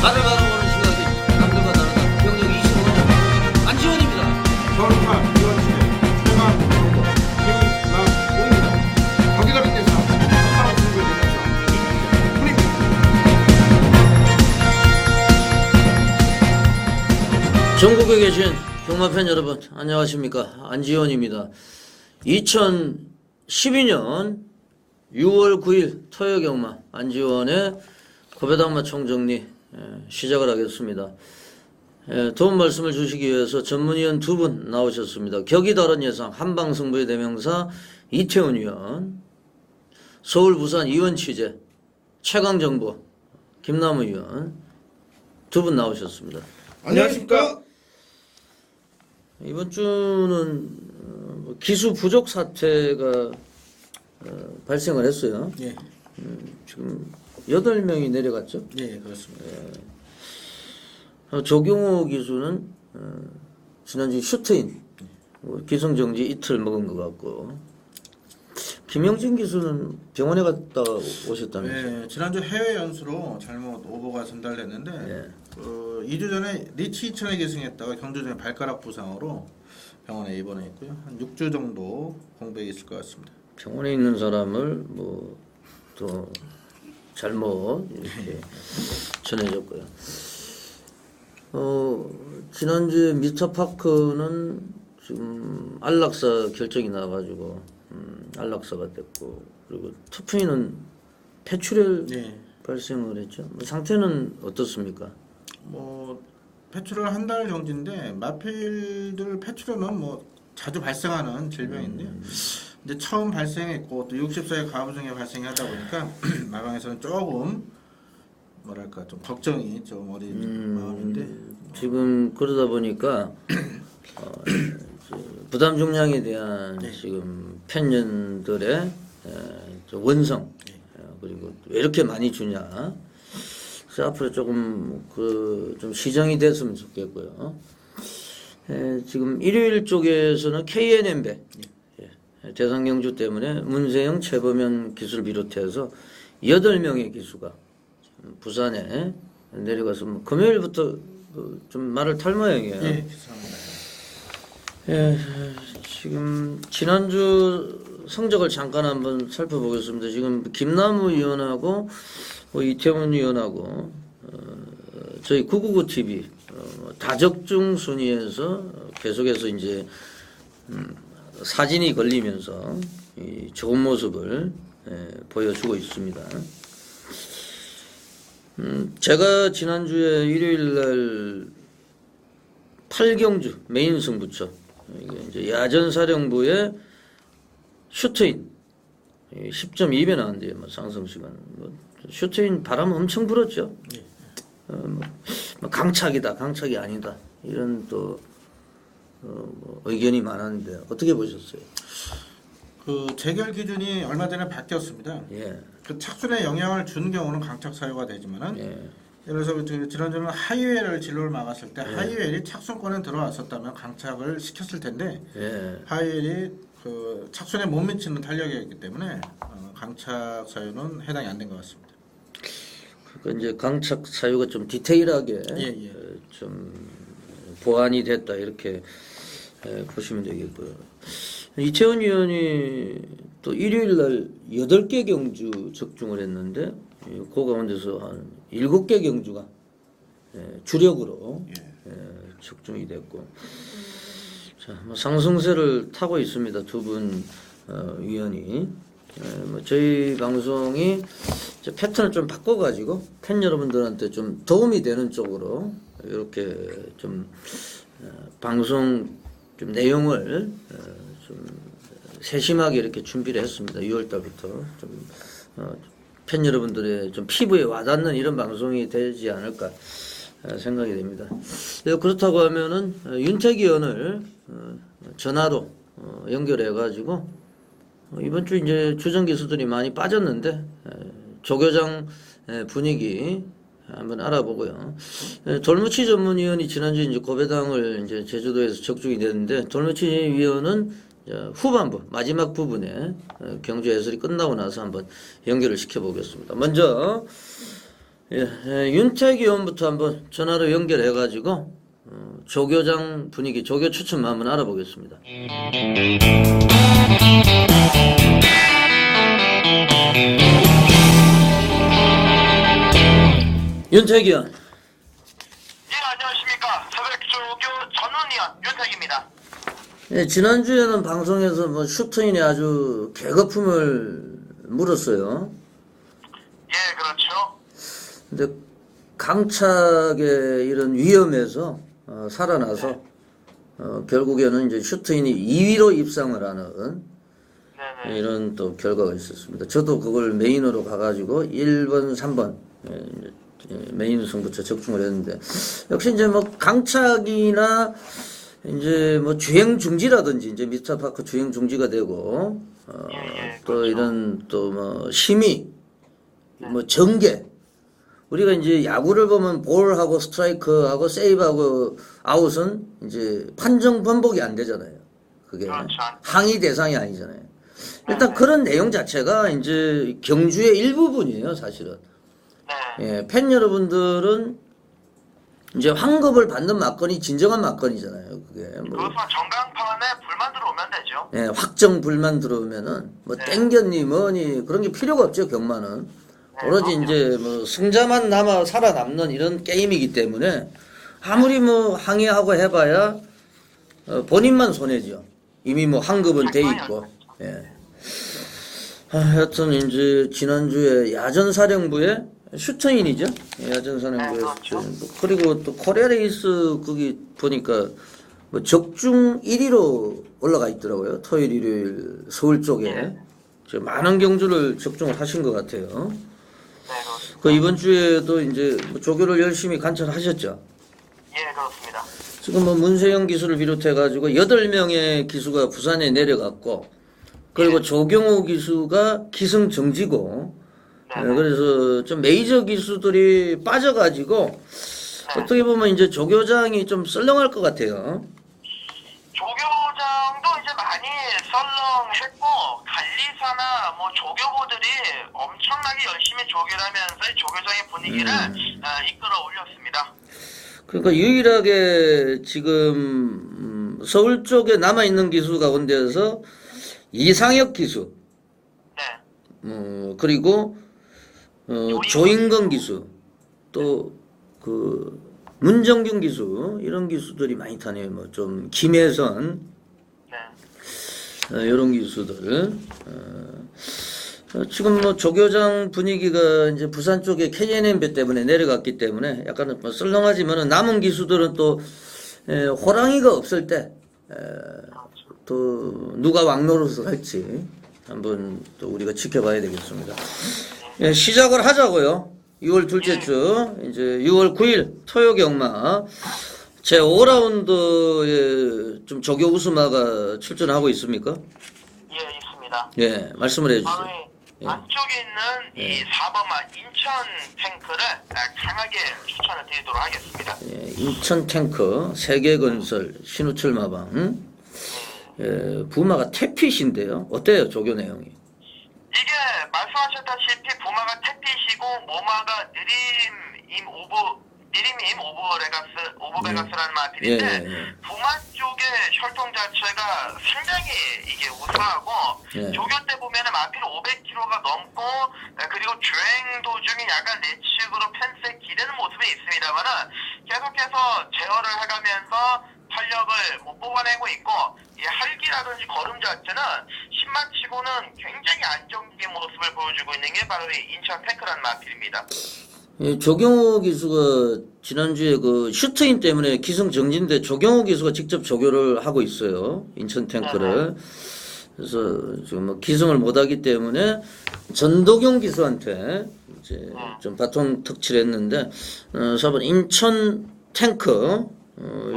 나를 바라보는 시각이 남들과 다르다. 경력 25년 안지원입니다. 전파 이원식의 최강 정보 김남홍입니다. 거기다른 대사 한방 승부의 대명사 이훈입니다. 전국에 계신 경마팬 여러분 안녕하십니까. 안지원입니다. 2012년 6월 9일 토요경마 안지원의 고배당마 총정리 시작을 하겠습니다. 도움 말씀을 주시기 위해서 전문위원 두 분 나오셨습니다. 격이 다른 예상 한방승부의 대명사 이태훈 위원, 서울 부산 이원 취재 최강정보 김남우 위원 두 분 나오셨습니다. 안녕하십니까. 이번 주는 기수 부족 사태가 발생을 했어요. 예. 지금 8명이 내려갔죠. 예, 그렇습니다. 조경호 기수는 지난주 슈트인 기승정지 이틀 먹은 것 같고, 김영진 기수는 병원에 갔다 오셨다면서요? 네, 지난주 해외 연수로 잘못 오보가 전달됐는데 예. 2주 전에 리치 이천에 계승했다가 경주전에 발가락 부상으로 병원에 입원했고요. 한 6주 정도 공백이 있을 것 같습니다. 병원에 있는 사람을 또 잘못 이렇게 전해졌고요. 지난주에 미스터파크는 지금 안락사 결정이 나가지고 안락사가 됐고, 그리고 투프이는 폐출혈 네. 발생을 했죠. 상태는 어떻습니까? 폐출혈 한 달 정지인데 마필들 폐출혈은 자주 발생하는 질병인데요. 이제 처음 발생했고 또 60세의 가부 중에 발생하다 보니까 마방에서는 조금 좀 걱정이 좀 어린 마음인데 지금 그러다 보니까 부담 중량에 대한 지금 팬년들의 원성, 그리고 왜 이렇게 많이 주냐. 그래서 앞으로 조금 좀 시정이 됐으면 좋겠고요. 지금 일요일 쪽에서는 KNM배 대상 경주 때문에 문세영, 최범현 기수를 비롯해서 8명의 기수가 부산에 내려가서 금요일부터 좀 말을 탈 모양이에요. 예, 죄송합니다. 지금 지난주 성적을 잠깐 한번 살펴보겠습니다. 지금 김남우 위원하고 이태원 위원하고 저희 999TV 다적중 순위에서 계속해서 이제 사진이 걸리면서 이 좋은 모습을 보여주고 있습니다. 제가 지난주에 일요일날 8경주 메인 승부처, 이게 이제 야전사령부의 슈트인 10.2배 나왔는데요. 상승시간 슈트인 바람 엄청 불었죠. 강착이다, 강착이 아니다, 이런 또 의견이 많았는데 어떻게 보셨어요? 재결 기준이 얼마 전에 바뀌었습니다. 예. 그 착순에 영향을 준 경우는 강착 사유가 되지만은 예. 예를 들어서 지난주는 하이웰을 진로를 막았을 때 하이웰이 착순권에 들어왔었다면 강착을 시켰을 텐데 하이웰이 그 착순에 못 미치는 탄력이었기 때문에 강착 사유는 해당이 안 된 것 같습니다. 그러니까 이제 강착 사유가 좀 디테일하게 좀 보완이 됐다, 이렇게 보시면 되겠고요. 이태원 위원이 또 일요일 날 8개 경주 적중을 했는데 그 가운데서 한 7개 경주가 주력으로 적중이 됐고, 자, 상승세를 타고 있습니다. 두 분 위원이. 저희 방송이 패턴을 좀 바꿔가지고 팬 여러분들한테 좀 도움이 되는 쪽으로 이렇게 좀 방송 좀 내용을 좀 세심하게 이렇게 준비를 했습니다. 6월 달부터 좀 팬 여러분들의 좀 피부에 와닿는 이런 방송이 되지 않을까 생각이 됩니다. 그렇다고 하면은 윤택이 의원을 전화로 연결해 가지고 이번 주 이제 주전 기수들이 많이 빠졌는데 조교장 분위기 한번 알아보고요. 돌무치 전문위원이 지난주 이제 고배당을 이제 제주도에서 적중이 됐는데, 돌무치 위원은 후반부 마지막 부분에 경주 해설이 끝나고 나서 한번 연결을 시켜보겠습니다. 먼저 윤택 의원부터 한번 전화로 연결해가지고 조교장 분위기, 조교 추천 한번 알아보겠습니다. 윤택 의원. 예, 안녕하십니까. 새벽조교 전문위원 윤택입니다. 네, 지난주에는 방송에서 뭐 슈터인이 아주 개거품을 물었어요. 예, 그렇죠. 근데 강착의 이런 위험에서 살아나서 결국에는 이제 슈터인이 2위로 입상을 하는 네네. 이런 또 결과가 있었습니다. 저도 그걸 메인으로 가가지고 1번, 3번 메인 승부처 적중을 했는데 역시 이제 뭐 강착이나 이제 뭐 주행 중지라든지 이제 미스터파크 주행 중지가 되고 또 그렇죠. 이런 또 뭐 심의 뭐 전개 우리가 이제 야구를 보면 볼하고 스트라이크하고 세이브하고 아웃은 이제 판정 번복이 안 되잖아요. 그게 그렇죠. 항의 대상이 아니잖아요. 일단 그런 내용 자체가 이제 경주의 일부분이에요, 사실은. 네. 예, 팬 여러분들은 이제 환급을 받는 막건이 진정한 막건이잖아요. 그게 뭐 그것은 전광판에 불만 들어오면 되죠. 예, 확정 불만 들어오면은 뭐 땡겼니 뭐니 그런 게 필요가 없죠, 경마는. 오로지 이제 뭐 승자만 남아 살아남는 이런 게임이기 때문에 아무리 뭐 항의하고 해봐야 본인만 손해죠. 이미 뭐 환급은 돼 있고. 예. 하여튼 이제 지난주에 야전사령부의 슈터인이죠. 야전사령부의 그리고 또 코리아레이스 거기 보니까 뭐 적중 1위로 올라가 있더라고요. 토요일, 일요일 서울 쪽에 많은 경주를 적중을 하신 것 같아요. 그 이번 주에도 이제 뭐 조교를 열심히 관찰하셨죠? 예, 그렇습니다. 지금 뭐 문세영 기수를 비롯해 가지고 8명의 기수가 부산에 내려갔고 그리고 조경호 기수가 기승정지고 그래서 좀 메이저 기수들이 빠져가지고 어떻게 보면 이제 조교장이 좀 썰렁할 것 같아요. 조교장도 이제 많이 썰렁했고 관리사나 뭐 조교부들이 엄청나게 열심히 조교를 하면서 조교장의 분위기를 이끌어 올렸습니다. 그러니까 유일하게 지금 서울 쪽에 남아 있는 기수 가운데서 이상혁 기수, 그리고 조인건 기수, 또 그 문정균 기수 이런 기수들이 많이 타네요. 뭐 좀 김혜선 이런 기수들. 지금 뭐 조교장 분위기가 이제 부산 쪽에 KNM배 때문에 내려갔기 때문에 약간은 뭐 썰렁하지만은 남은 기수들은 또 호랑이가 없을 때 또 누가 왕노릇을 할지 한번 또 우리가 지켜봐야 되겠습니다. 예, 시작을 하자고요. 6월 둘째 주 이제 6월 9일 토요 경마 제 5라운드에 좀 조교 우스마가 출전하고 있습니까? 예, 있습니다. 예, 말씀을 해주세요. 안쪽에 있는 이 4번마 인천 탱크를 강하게 추천을 드리도록 하겠습니다. 예, 인천 탱크, 세계건설, 신우철 마방. 예, 부마가 태핏인데요. 어때요, 조교 내용이? 이게 말씀하셨다시피 부마가 태핏이고 모마가 느림임 오브베가스라는 마필인데 부마 쪽의 혈통 자체가 상당히 이게 우수하고 조교 때 보면은 마필 500kg가 넘고 그리고 주행 도중에 약간 내측으로 펜스에 기대는 모습이 있습니다만은 계속해서 제어를 해가면서 탄력을 못 뽑아내고 있고 이 활기라든지 걸음 자체는 신마치고는 굉장히 안정적인 모습을 보여주고 있는 게 바로 이 인천 탱크라는 마필입니다. 예, 조경호 기수가 지난주에 그 슈터인 때문에 기승정지인데 조경호 기수가 직접 조교를 하고 있어요. 인천 탱크를. 그래서 지금 뭐 기승을 못하기 때문에 전도경 기수한테 이제 좀 바통 턱질했는데 4번 인천 탱크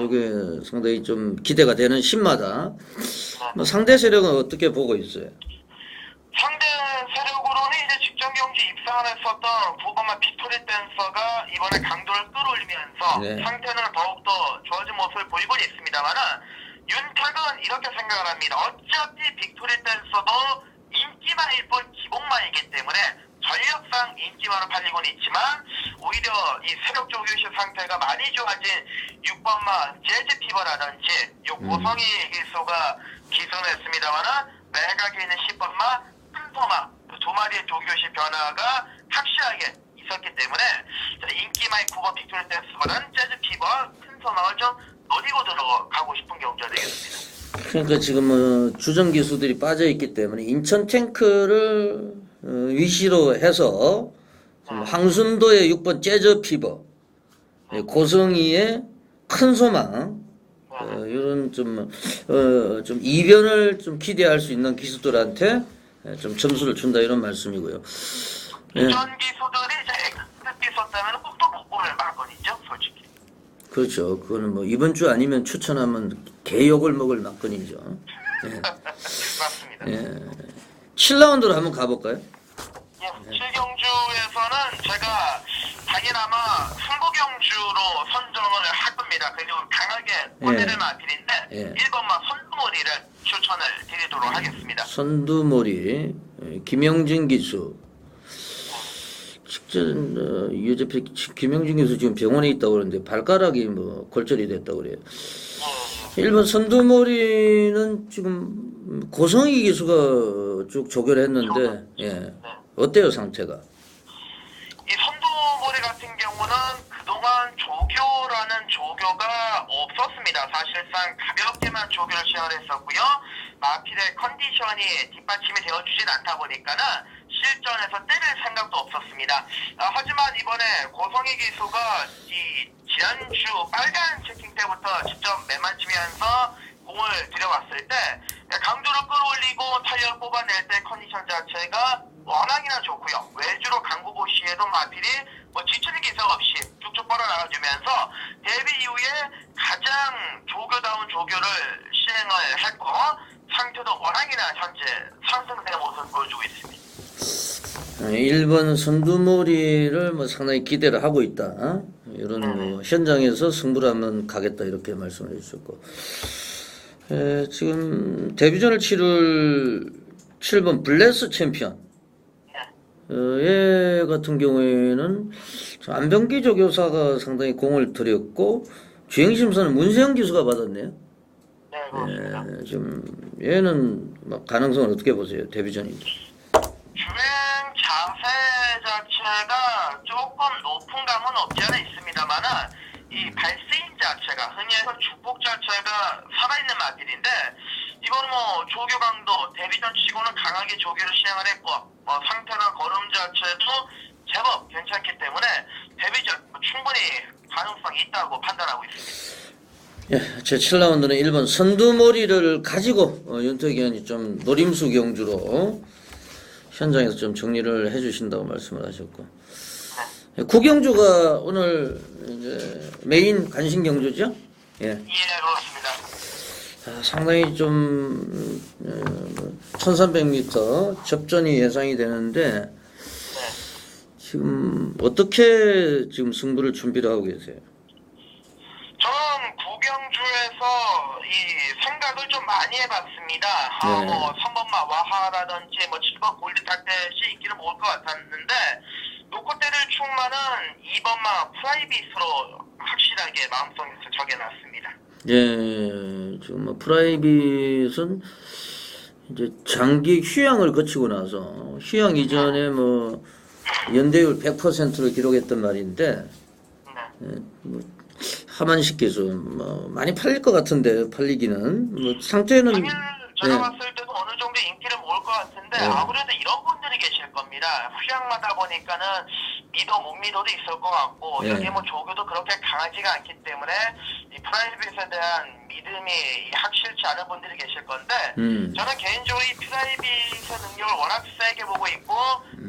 이게 상당히 좀 기대가 되는 신마다. 뭐 상대 세력은 어떻게 보고 있어요? 상대 세력으로는 이제 직전 경기 입상을 했었던 9번마 빅토리 댄서가 이번에 강도를 끌어올리면서 상태는 더욱더 좋아진 모습을 보이고 있습니다만은 윤탁은 이렇게 생각을 합니다. 어차피 빅토리 댄서도 인기마일 뿐 기복마이기 때문에 전력상 인기만으로 팔리고는 있지만 오히려 이 새벽 조교시 상태가 많이 좋아진 6번마 재즈 피버라든지 요 고성이 기수가 기승했습니다만은 매각에 있는 10번마 큰소마 두 마리의 조교시 변화가 확실하게 있었기 때문에 인기마이 9번 빅토리 댄스보다는 재즈 피버 큰소마를 좀 노리고 들어가고 싶은 경우가 되겠습니다. 그러니까 지금 뭐 주전 기수들이 빠져 있기 때문에 인천 탱크를 위시로 해서 황순도의 6번 재즈 피버, 고성이의 큰 소망 이런 좀 이변을 좀 기대할 수 있는 기수들한테 좀 점수를 준다 이런 말씀이고요. 예. 전 기수들이 이제 엑스피 썼다면 꼭또 못 보낼 막건이죠, 솔직히. 그렇죠. 그거는 뭐 이번 주 아니면 추천하면 개욕을 먹을 막건이죠. 예. 맞습니다. 예. 7라운드로 한번 가볼까요? 예, 7경주에서는 제가 당연아마 승부경주로 선정을 할 겁니다. 그리고 강하게 권대를 마필인데 예. 1번마 선두머리를 추천을 드리도록 하겠습니다. 선두머리 김영진 기수. 직전 유재필 김영진 기수 지금 병원에 있다고 그러는데 발가락이 뭐 골절이 됐다고 그래요. 1번 선두머리는 지금 고성희 기수가 쭉 조결했는데 예. 어때요 상태가? 이 선두머리 같은 경우는 그동안 조교라는 조교가 없었습니다. 사실상 가볍게만 조교를 시연했었고요. 마필의 컨디션이 뒷받침이 되어주진 않다 보니까는 실전에서 때릴 생각도 없었습니다. 하지만 이번에 고성희 기수가 이 지난주 빨간 채팅 때부터 직접 매만치면서 공을 들여왔을 때 강도를 끌어올리고 타이어를 뽑아낼 때 컨디션 자체가 워낙이나 좋고요. 외주로 강구보 시에도 마필이 뭐 지치는 기색 없이 쭉쭉 뻗어나가주면서 데뷔 이후에 가장 조교다운 조교를 시행을 했고 상태도 워낙이나 현재 상승되는 모습을 보여주고 있습니다. 1번 선두머리를 뭐 상당히 기대를 하고 있다. 이런 뭐 현장에서 승부를 한번 가겠다 이렇게 말씀을 해주셨고 지금 데뷔전을 치를 7번 블레스 챔피언 얘 같은 경우에는 안병기 조교사가 상당히 공을 들였고 주행심사는 문세영 기수가 받았네요. 네, 그렇습니다. 좀 얘는 뭐 가능성은 어떻게 보세요? 데뷔전인데. 주행 자세 자체가 조금 높은 감은 없지 않아 있습니다만은 이 발스인 자체가 흔히 해서 주폭 자체가 살아있는 마필인데 이번 뭐 조교 강도 데뷔전 치고는 강하게 조교를 시행을 했고 상태나 걸음 자체도 제법 괜찮기 때문에 데뷔전 충분히 가능성이 있다고 판단하고 있습니다. 예, 제 7라운드는 1번 선두머리를 가지고 윤태기현이 좀 노림수 경주로 현장에서 좀 정리를 해주신다고 말씀을 하셨고 구경주가 오늘 이제 메인 간신 경주죠? 예. 예, 그렇습니다. 상당히 좀 1300m 접전이 예상이 되는데 지금 어떻게 지금 승부를 준비를 하고 계세요? 저는 구경주에서 이 생각을 좀 많이 해봤습니다. 뭐 3번마 와하라든지 뭐 7번 골드탁대시 인기는 모을 것 같았는데 노코테를 충만은 2번마 프라이빗으로 확실하게 마음속에서 정해놨습니다. 예, 지금 뭐 프라이빗은 이제 장기 휴양을 거치고 나서 휴양 이전에 뭐 연대율 100%를 기록했던 말인데 뭐 하만식 기수 뭐 많이 팔릴 것 같은데 팔리기는 뭐 상태는 당일 제가 봤을 때도 어느 정도 인기를 모을 것 같은데 아무래도 이런 분들이 계실 겁니다. 휴양마다 보니까는 믿어 못 믿어도 있을 것 같고 여기 뭐 조교도 그렇게 강하지가 않기 때문에 이 프라이빗에 대한 믿음이 확실치 않은 분들이 계실 건데 저는 개인적으로 이 프라이빗의 능력을 워낙 세게 보고 있고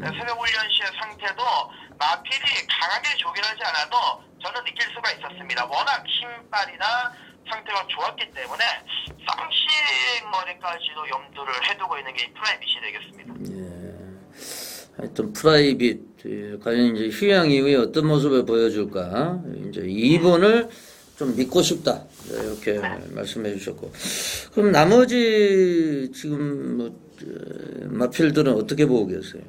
새벽 훈련 시의 상태도 마필이 강하게 조기를 하지 않아도 저는 느낄 수가 있었습니다. 워낙 힘빨이나 상태가 좋았기 때문에 쌍식 머리까지도 염두를 해두고 있는 게 프라이빗이 되겠습니다. 예. 하여튼 프라이빗 과연 이제 휴양 이후에 어떤 모습을 보여줄까 이제 2번을 좀 믿고 싶다 이렇게 말씀해 주셨고 그럼 나머지 지금 뭐 마필들은 어떻게 보고 계세요?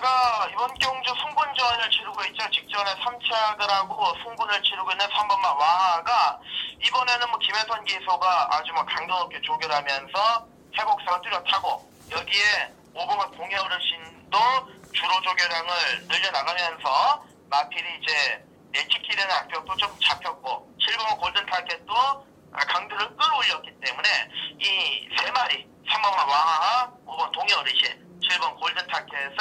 저희가 이번 경주 승분전을 치르고 있죠. 직전에 3착을 하고 승분을 치르고 있는 3번마 와하가 이번에는 뭐 김혜선 기수가 아주 뭐 강도 높게 조결하면서 회복상을 뚜렷하고 여기에 5번마 공예 어르신도 주로 조결량을 늘려나가면서 마필이 이제 내치키는 악격도 좀 잡혔고 7번마 골든 타켓도 강도를 끌어올렸기 때문에 이 세 마리 3번마 와하, 5번 동해 어르신 7번 골든타켓을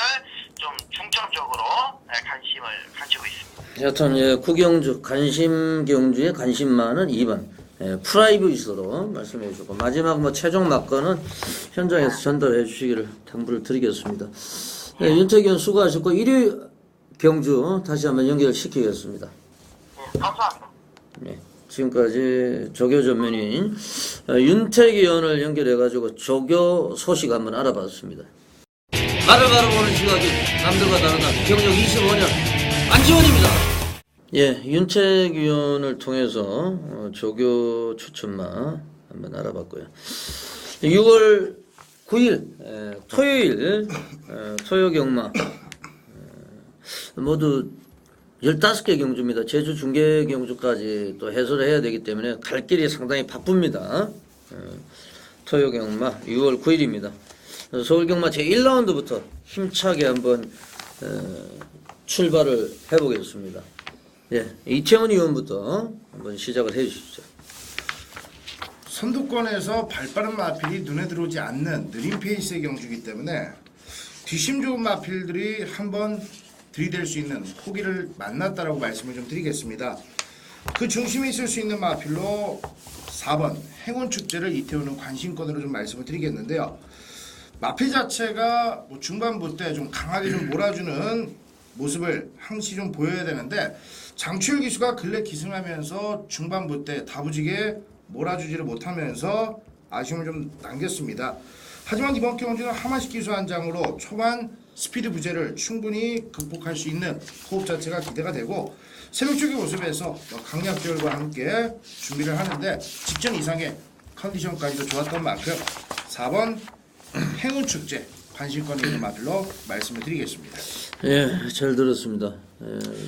좀 중점적으로 관심을 가지고 있습니다. 여튼 예, 구경주 관심 경주의 관심만은 2번 프라이빗으로 말씀해 주셨고 마지막 뭐 최종 막건은 현장에서 전달해 주시기를 당부를 드리겠습니다. 예, 윤태균 수고하셨고 1위 경주 다시 한번 연결시키겠습니다. 네, 감사합니다. 네, 지금까지 조교 전문인 윤태기 의원을 연결해가지고 조교 소식 한번 알아봤습니다. 말을 바라보는 시각이 남들과 다르다. 경력 25년 안지원입니다. 예, 윤태기 의원을 통해서 조교 추천마 한번 알아봤고요. 6월 9일 토요일 토요경마 모두 15개 경주입니다. 제주 중계 경주까지 또 해설을 해야 되기 때문에 갈 길이 상당히 바쁩니다. 토요경마 6월 9일입니다. 서울경마 제1라운드부터 힘차게 한번 출발을 해보겠습니다. 예, 이채원 의원부터 한번 시작을 해주시죠. 선두권에서 발빠른 마필이 눈에 들어오지 않는 느린 페이스의 경주이기 때문에 뒷심 좋은 마필들이 한번 들이댈 수 있는 포기를 만났다라고 말씀을 좀 드리겠습니다. 그 중심에 있을 수 있는 마필로 4번 행운축제를 이태우는 관심권으로 좀 말씀을 드리겠는데요. 마필 자체가 뭐 중반부 때 좀 강하게 좀 몰아주는 모습을 항시 좀 보여야 되는데 장추열 기수가 근래 기승하면서 중반부 때 다부지게 몰아주지를 못하면서 아쉬움을 좀 남겼습니다. 하지만 이번 경주는 하마식 기수 한 장으로 초반 스피드 부재를 충분히 극복할 수 있는 호흡 자체가 기대가 되고 새벽 쪽의 모습에서 강약들과 함께 준비를 하는데 직전 이상의 컨디션까지도 좋았던 만큼 4번 행운축제 관심권이 있는 마필로 말씀을 드리겠습니다. 예, 잘 들었습니다.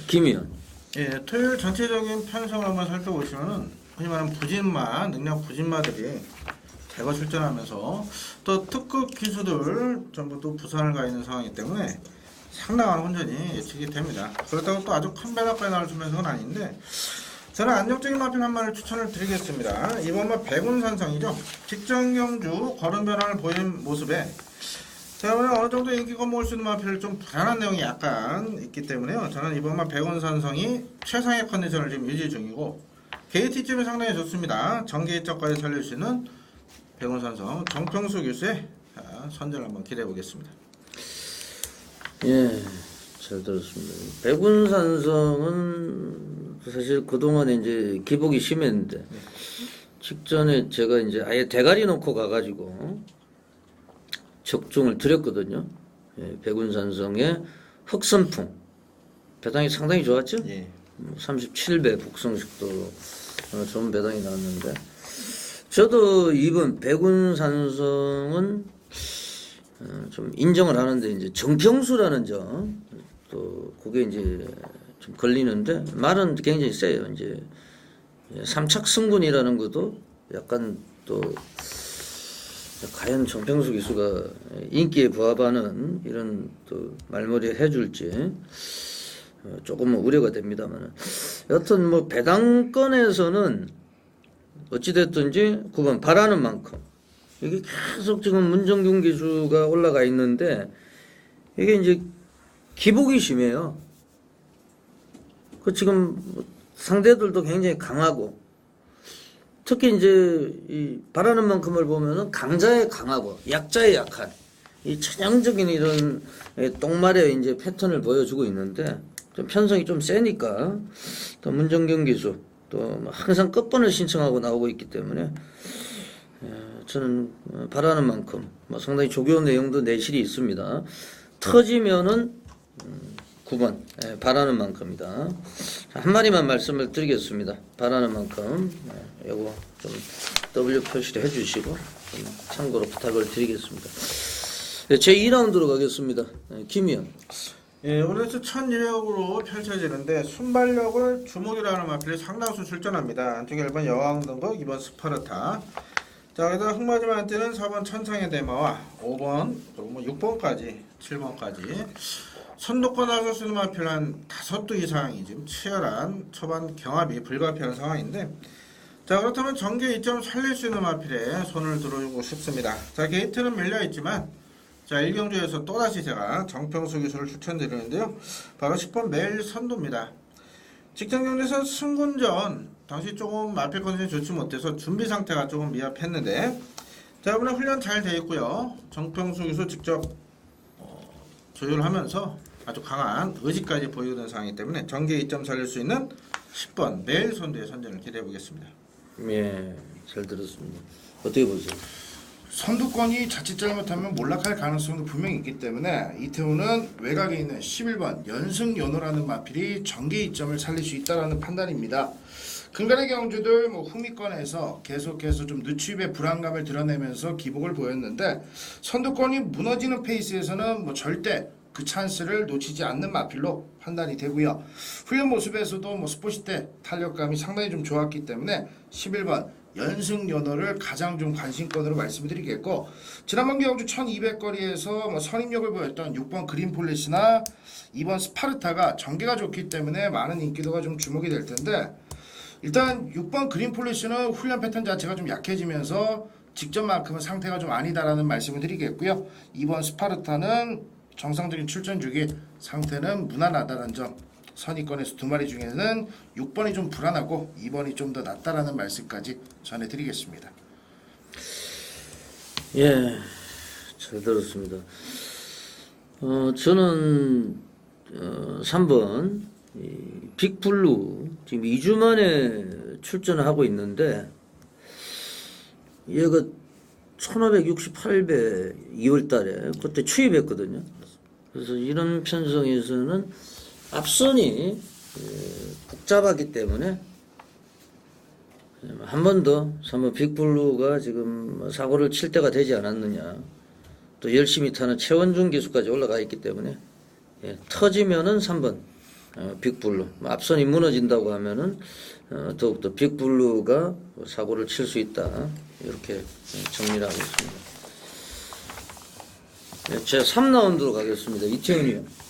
김 의원. 예, 토요일 전체적인 편성을 한번 살펴보시면은 흔히 말하는 부진마, 능력 부진마들이 대거 출전하면서 또 특급 기수들 전부 또 부산을 가 있는 상황이기 때문에 상당한 혼전이 예측이 됩니다. 그렇다고 또 아주 큰 배락까지 나올 준비해서는 아닌데 저는 안정적인 마필 한 마리를 추천을 드리겠습니다. 이번마 백운산성이죠. 직전 경주 걸음 변화를 보인 모습에 제가 보면 어느 정도 인기가 모을 수 있는 마필을 좀 불안한 내용이 약간 있기 때문에요. 저는 이번마 백운산성이 최상의 컨디션을 지금 유지 중이고 게이트점이 상당히 좋습니다. 정게이트까지 살릴 수 있는 백운산성 정평수 교수의 선전을 한번 기대해 보겠습니다. 예, 잘 들었습니다. 백운산성은 사실 그동안에 이제 기복이 심했는데 직전에 제가 이제 아예 대가리 놓고 가가지고 적중을 드렸거든요. 예, 백운산성의 흑선풍 배당이 상당히 좋았죠. 예. 37배 북성식도 좋은 배당이 나왔는데 저도 이번 백운산성은 좀 인정을 하는데 이제 정평수라는 점 또 그게 이제 좀 걸리는데 말은 굉장히 세요. 이제 삼착 승군이라는 것도 약간 또 과연 정평수 기수가 인기에 부합하는 이런 또 말머리 해줄지 조금은 우려가 됩니다만 여튼 뭐 배당권에서는 어찌됐든지 9번 바라는 만큼 이게 계속 지금 문정균 기수가 올라가 있는데 이게 이제 기복이 심해요. 그 지금 상대들도 굉장히 강하고 특히 이제 이 바라는 만큼을 보면은 강자에 강하고 약자에 약한 이 전형적인 이런 똥말의 이제 패턴을 보여주고 있는데 좀 편성이 좀 세니까 또 문정균 기수 또 항상 끝번을 신청하고 나오고 있기 때문에 저는 바라는 만큼 뭐 상당히 조교 내용도 내실이 있습니다. 터지면은 9번 바라는 만큼이다. 한 마리만 말씀을 드리겠습니다. 바라는 만큼 요거 좀 W 표시를 해주시고 좀 참고로 부탁을 드리겠습니다. 네, 제 2라운드로 가겠습니다. 네, 김희연. 예, 오늘도 1200으로 펼쳐지는데 순발력을 주목이라는 마필이 상당수 출전합니다. 안쪽에 1번 여왕등극, 2번 스파르타. 자, 여기다 흑마지만 뜨는 4번 천상의 대마와 5번, 그리고 뭐 6번까지, 7번까지 선두권 나설 수 있는 마필 한 5두 이상이 지금 치열한 초반 경합이 불가피한 상황인데, 자, 그렇다면 정계 2점 살릴 수 있는 마필에 손을 들어주고 싶습니다. 자, 게이트는 밀려있지만 자, 1경주에서 또다시 제가 정평수 기수를 추천드리는데요. 바로 10번 매일 선두입니다. 직전 경기에서 승군전 당시 조금 마필 컨디션이 좋지 못해서 준비 상태가 조금 미흡했는데, 자, 이번에 훈련 잘 돼 있고요. 정평수 기수 직접 조율하면서 아주 강한 의지까지 보이고 있는 상황이기 때문에 정계 2점 살릴 수 있는 10번 매일 선두의 선전을 기대해 보겠습니다. 예, 잘 들었습니다. 어떻게 보세요? 선두권이 자칫 잘못하면 몰락할 가능성도 분명히 있기 때문에 이태우는 외곽에 있는 11번 연승연호라는 마필이 정계 2점을 살릴 수 있다는 판단입니다. 근간의 경주들 후미권에서 계속해서 좀 늦추입의 불안감을 드러내면서 기복을 보였는데, 선두권이 무너지는 페이스에서는 절대 그 찬스를 놓치지 않는 마필로 판단이 되고요. 훈련 모습에서도 스포시 때 탄력감이 상당히 좀 좋았기 때문에 11번 연승연호를 가장 좀 관심권으로 말씀을 드리겠고, 지난번 경주 1200거리에서 선임력을 보였던 6번 그린폴리스나 2번 스파르타가 전개가 좋기 때문에 많은 인기도가 좀 주목이 될 텐데, 일단 6번 그린폴리스는 훈련 패턴 자체가 좀 약해지면서 직전만큼은 상태가 좀 아니다라는 말씀을 드리겠고요. 2번 스파르타는 정상적인 출전 주기 상태는 무난하다는 점, 선입권에서 2마리 중에는 6번이 좀 불안하고 2번이 좀 더 낫다라는 말씀까지 전해드리겠습니다. 예, 잘 들었습니다. 저는 3번 빅블루 지금 2주 만에 출전을 하고 있는데, 얘가 1568배 2월달에 그때 추입했거든요. 그래서 이런 편성에서는 앞선이 복잡하기 때문에 한 번 더 3번 빅블루가 지금 사고를 칠 때가 되지 않았느냐, 또 열심히 타는 최원중 기수까지 올라가 있기 때문에 터지면은 3번 빅블루, 앞선이 무너진다고 하면은 더욱더 빅블루가 사고를 칠 수 있다, 이렇게 정리를 하고 있습니다. 제 3라운드로 가겠습니다. 이태훈이요.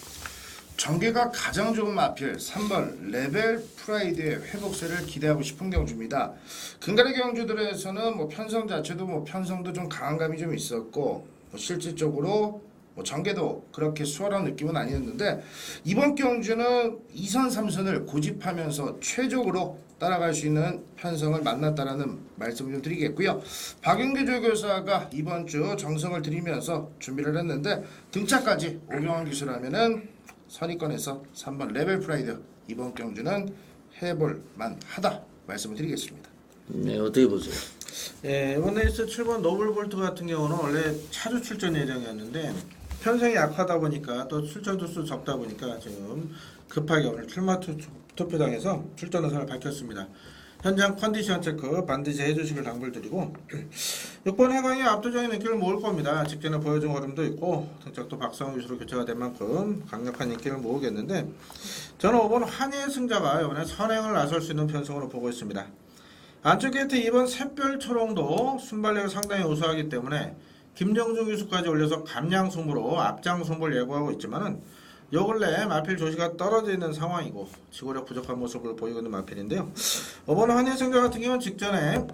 전개가 가장 좋은 마필 3번 레벨 프라이드의 회복세를 기대하고 싶은 경주입니다. 근간의 경주들에서는 편성 자체도 편성도 좀 강한 감이 좀 있었고, 실질적으로 전개도 그렇게 수월한 느낌은 아니었는데, 이번 경주는 2선 3선을 고집하면서 최적으로 따라갈 수 있는 편성을 만났다라는 말씀을 좀 드리겠고요. 박윤규 조교사가 이번 주 정성을 들이면서 준비를 했는데, 등차까지 오경환 기수라면은 선입권에서 3번 레벨 프라이드 이번 경주는 해볼만 하다 말씀을 드리겠습니다. 네, 어떻게 보세요? 예, 이번 레이스 7번 노블볼트 같은 경우는 원래 차주 출전 예정이었는데 편성이 약하다 보니까 또 출전 두수 적다 보니까 지금 급하게 오늘 출마 투표장에서 출전 의사를 밝혔습니다. 현장 컨디션 체크 반드시 해주시길 당부드리고, 6번 해광이 압도적인 인기를 모을 겁니다. 직전에 보여준 흐름도 있고 등짝도 박상우 위수로 교체가 된 만큼 강력한 인기를 모으겠는데, 저는 5번 환희의 승자가 이번에 선행을 나설 수 있는 편성으로 보고 있습니다. 안쪽 게이트 2번 샛별 초롱도 순발력이 상당히 우수하기 때문에 김정중 기수까지 올려서 감량 승부로 앞장 승부를 예고하고 있지만은 요 근래 마필 조시가 떨어져 있는 상황이고 지구력 부족한 모습을 보이고 있는 마필인데요. 이번 환희의 승자 같은 경우는 직전에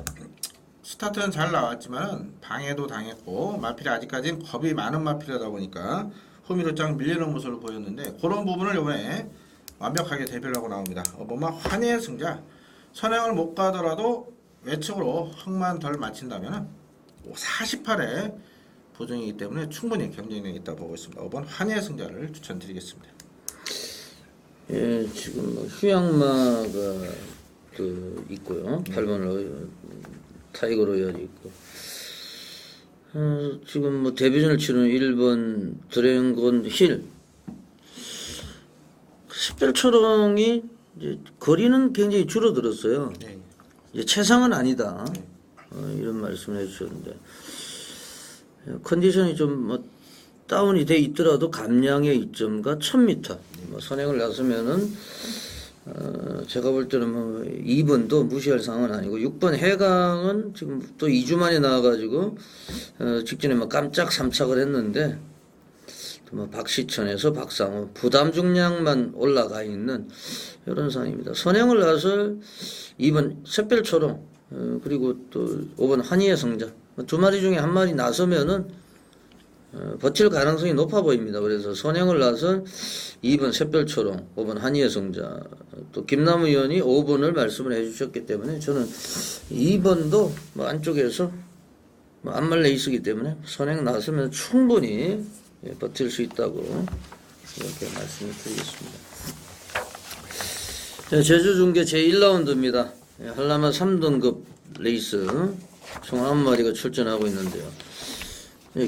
스타트는 잘 나왔지만 방해도 당했고 마필이 아직까지는 겁이 많은 마필이다 보니까 후미로 짱 밀리는 모습을 보였는데, 그런 부분을 이번에 완벽하게 대비를 하고 나옵니다. 어버마 환희의 승자, 선행을 못 가더라도 외측으로 흙만 덜 맞힌다면 48에 보정이기 때문에 충분히 경쟁력이 있다고 보고 있습니다. 5번 환희의 승자를 추천드리겠습니다. 예, 지금 휴양마가 있고요. 8번 타이거 로얄이 있고, 지금 데뷔전을 치르는 1번 드래곤 힐, 식별초롱이 이제 거리는 굉장히 줄어들었어요. 네. 이제 최상은 아니다, 이런 말씀을 해주셨는데, 컨디션이 좀 다운이 돼 있더라도 감량의 이점가 1000m 뭐 선행을 나서면은 제가 볼 때는 뭐 2번도 무시할 상황은 아니고 6번 해강은 지금 또 2주 만에 나와가지고 직전에 뭐 깜짝 삼착을 했는데 또 뭐 박시천에서 박상호 부담 중량만 올라가 있는 이런 상황입니다. 선행을 나설 2번 샛별초롱 그리고 또 5번 한이의 성자 두 마리 중에 한 마리 나서면은 버틸 가능성이 높아 보입니다. 그래서 선행을 나설 2번 샛별초롱, 5번 한이의 성자, 또 김남우 의원이 5번을 말씀을 해주셨기 때문에 저는 2번도 뭐 안쪽에서 뭐 안말 레이스이기 때문에 선행 나서면 충분히 버틸 수 있다고 이렇게 말씀을 드리겠습니다. 제주중계 제1라운드입니다. 한라마 3등급 레이스 총 9마리가 출전하고 있는데요.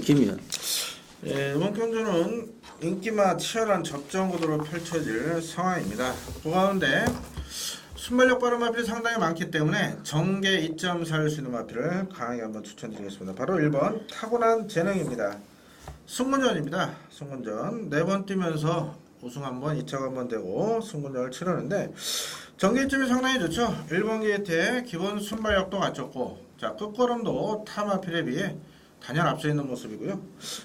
김 의원. 이번 경주는 인기마 치열한 접전 구도로 펼쳐질 상황입니다. 그 가운데 순발력 빠른 마필이 상당히 많기 때문에 정계 2점 살릴 수 있는 마필을 강하게 한번 추천드리겠습니다. 바로 1번 타고난 재능입니다. 승문전입니다. 승문전 4번 뛰면서 우승 한번 2차 한번 되고 승문전을 치르는데 정계 2점이 상당히 좋죠. 1번 게이트에 기본 순발력도 갖췄고 자 끝걸음도 타 마필에 비해 단연 앞서 있는 모습이고요.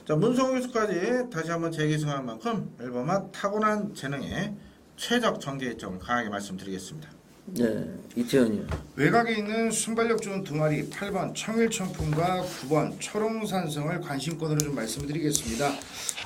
자 문성우 교수까지 다시 한번 재기승한 만큼 1번마 타고난 재능에 최적 정계 2점을 강하게 말씀드리겠습니다. 네, 이태현이요. 외곽에 있는 순발력 좋은 두 마리 8번 청일청풍과 9번 초롱산성을 관심권으로 좀 말씀드리겠습니다.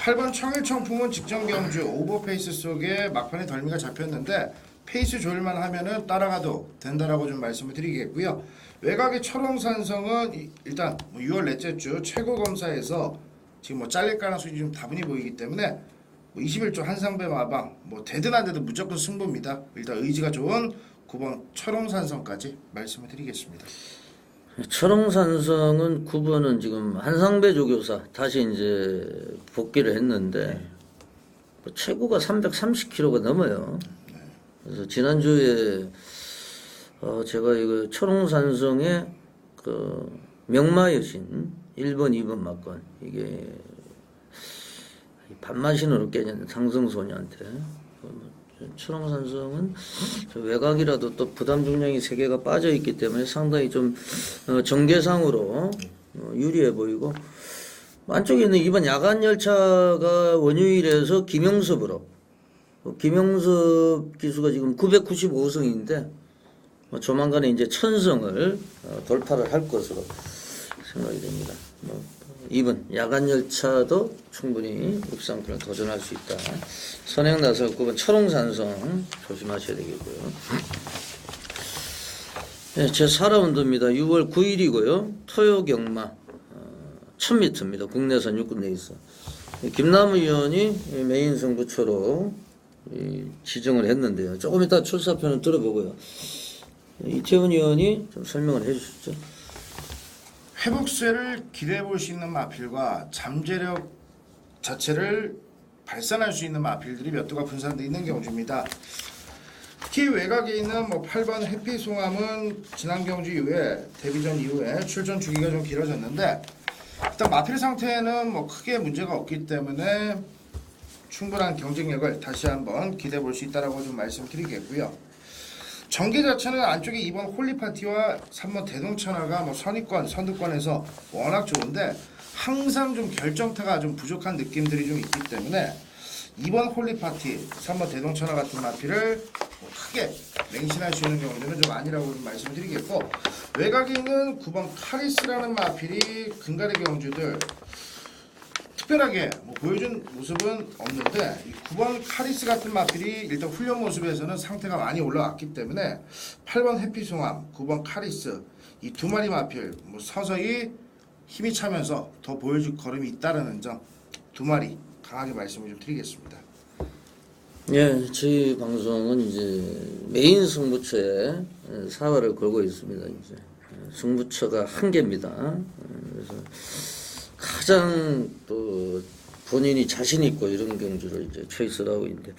8번 청일청풍은 직전 경주 오버페이스 속에 막판에 덜미가 잡혔는데 페이스 조율만 하면은 따라가도 된다라고 좀 말씀을 드리겠고요. 외곽의 초롱산성은 일단 6월 넷째 주 최고 검사에서 지금 뭐 잘릴 가능성이 좀 다분히 보이기 때문에 21조 한상배 마방 되든 안 되든 무조건 승부입니다. 일단 의지가 좋은 9번 초롱산성까지 말씀을 드리겠습니다. 초롱산성은 9번은 지금 한상배 조교사 다시 이제 복귀를 했는데 최고가 330kg가 넘어요. 그래서 지난주에 제가 이거 초롱산성의 그 명마여신 1번, 2번 막건 이게 반마신으로 깨진 상승소녀한테 초롱산성은 외곽이라도 또 부담 중량이 3개가 빠져 있기 때문에 상당히 좀 정계상으로 유리해 보이고 안쪽에 있는 2번 야간 열차가 원유일에서 김용섭으로 김용섭 기수가 지금 995승인데 조만간에 이제 1000승을 돌파를 할 것으로 생각이 됩니다. 2번 야간 열차도 충분히 육상권을 도전할 수 있다. 선행 나서 9번 초롱산성 조심하셔야 되겠고요. 네, 제 4라운드입니다. 6월 9일이고요. 토요경마 1000m입니다. 국내선 육군 레이스. 김남우 의원이 메인 승부처로 지정을 했는데요. 조금 이따 출사표는 들어보고요. 이태훈 의원이 좀 설명을 해주시죠. 회복세를 기대해 볼 수 있는 마필과 잠재력 자체를 발산할 수 있는 마필들이 몇 도가 분산되어 있는 경주입니다. 특히 외곽에 있는 8번 해피송암은 지난 경주 이후에 데뷔전 이후에 출전 주기가 좀 길어졌는데 일단 마필 상태에는 크게 문제가 없기 때문에 충분한 경쟁력을 다시 한번 기대해 볼 수 있다라고 좀 말씀드리겠고요. 전개 자체는 안쪽에 2번 홀리파티와 3번 대동천하가 선위권, 선두권에서 워낙 좋은데 항상 좀 결정타가 좀 부족한 느낌들이 좀 있기 때문에 2번 홀리파티, 3번 대동천하 같은 마필을 크게 맹신할 수 있는 경우는 좀 아니라고 좀 말씀드리겠고 외곽에 있는 9번 카리스라는 마필이 근간의 경주들 특별하게 보여준 모습은 없는데 이 9번 카리스 같은 마필이 일단 훈련 모습에서는 상태가 많이 올라왔기 때문에 8번 해피송암, 9번 카리스 이 두 마리 마필 서서히 힘이 차면서 더 보여줄 걸음이 있다는 점 두 마리 강하게 말씀을 좀 드리겠습니다. 예, 저희 방송은 이제 메인 승부처에 사활을 걸고 있습니다. 이제 승부처가 한 개입니다. 그래서 가장 또 본인이 자신 있고 이런 경주를 이제 초이스를 하고 있는데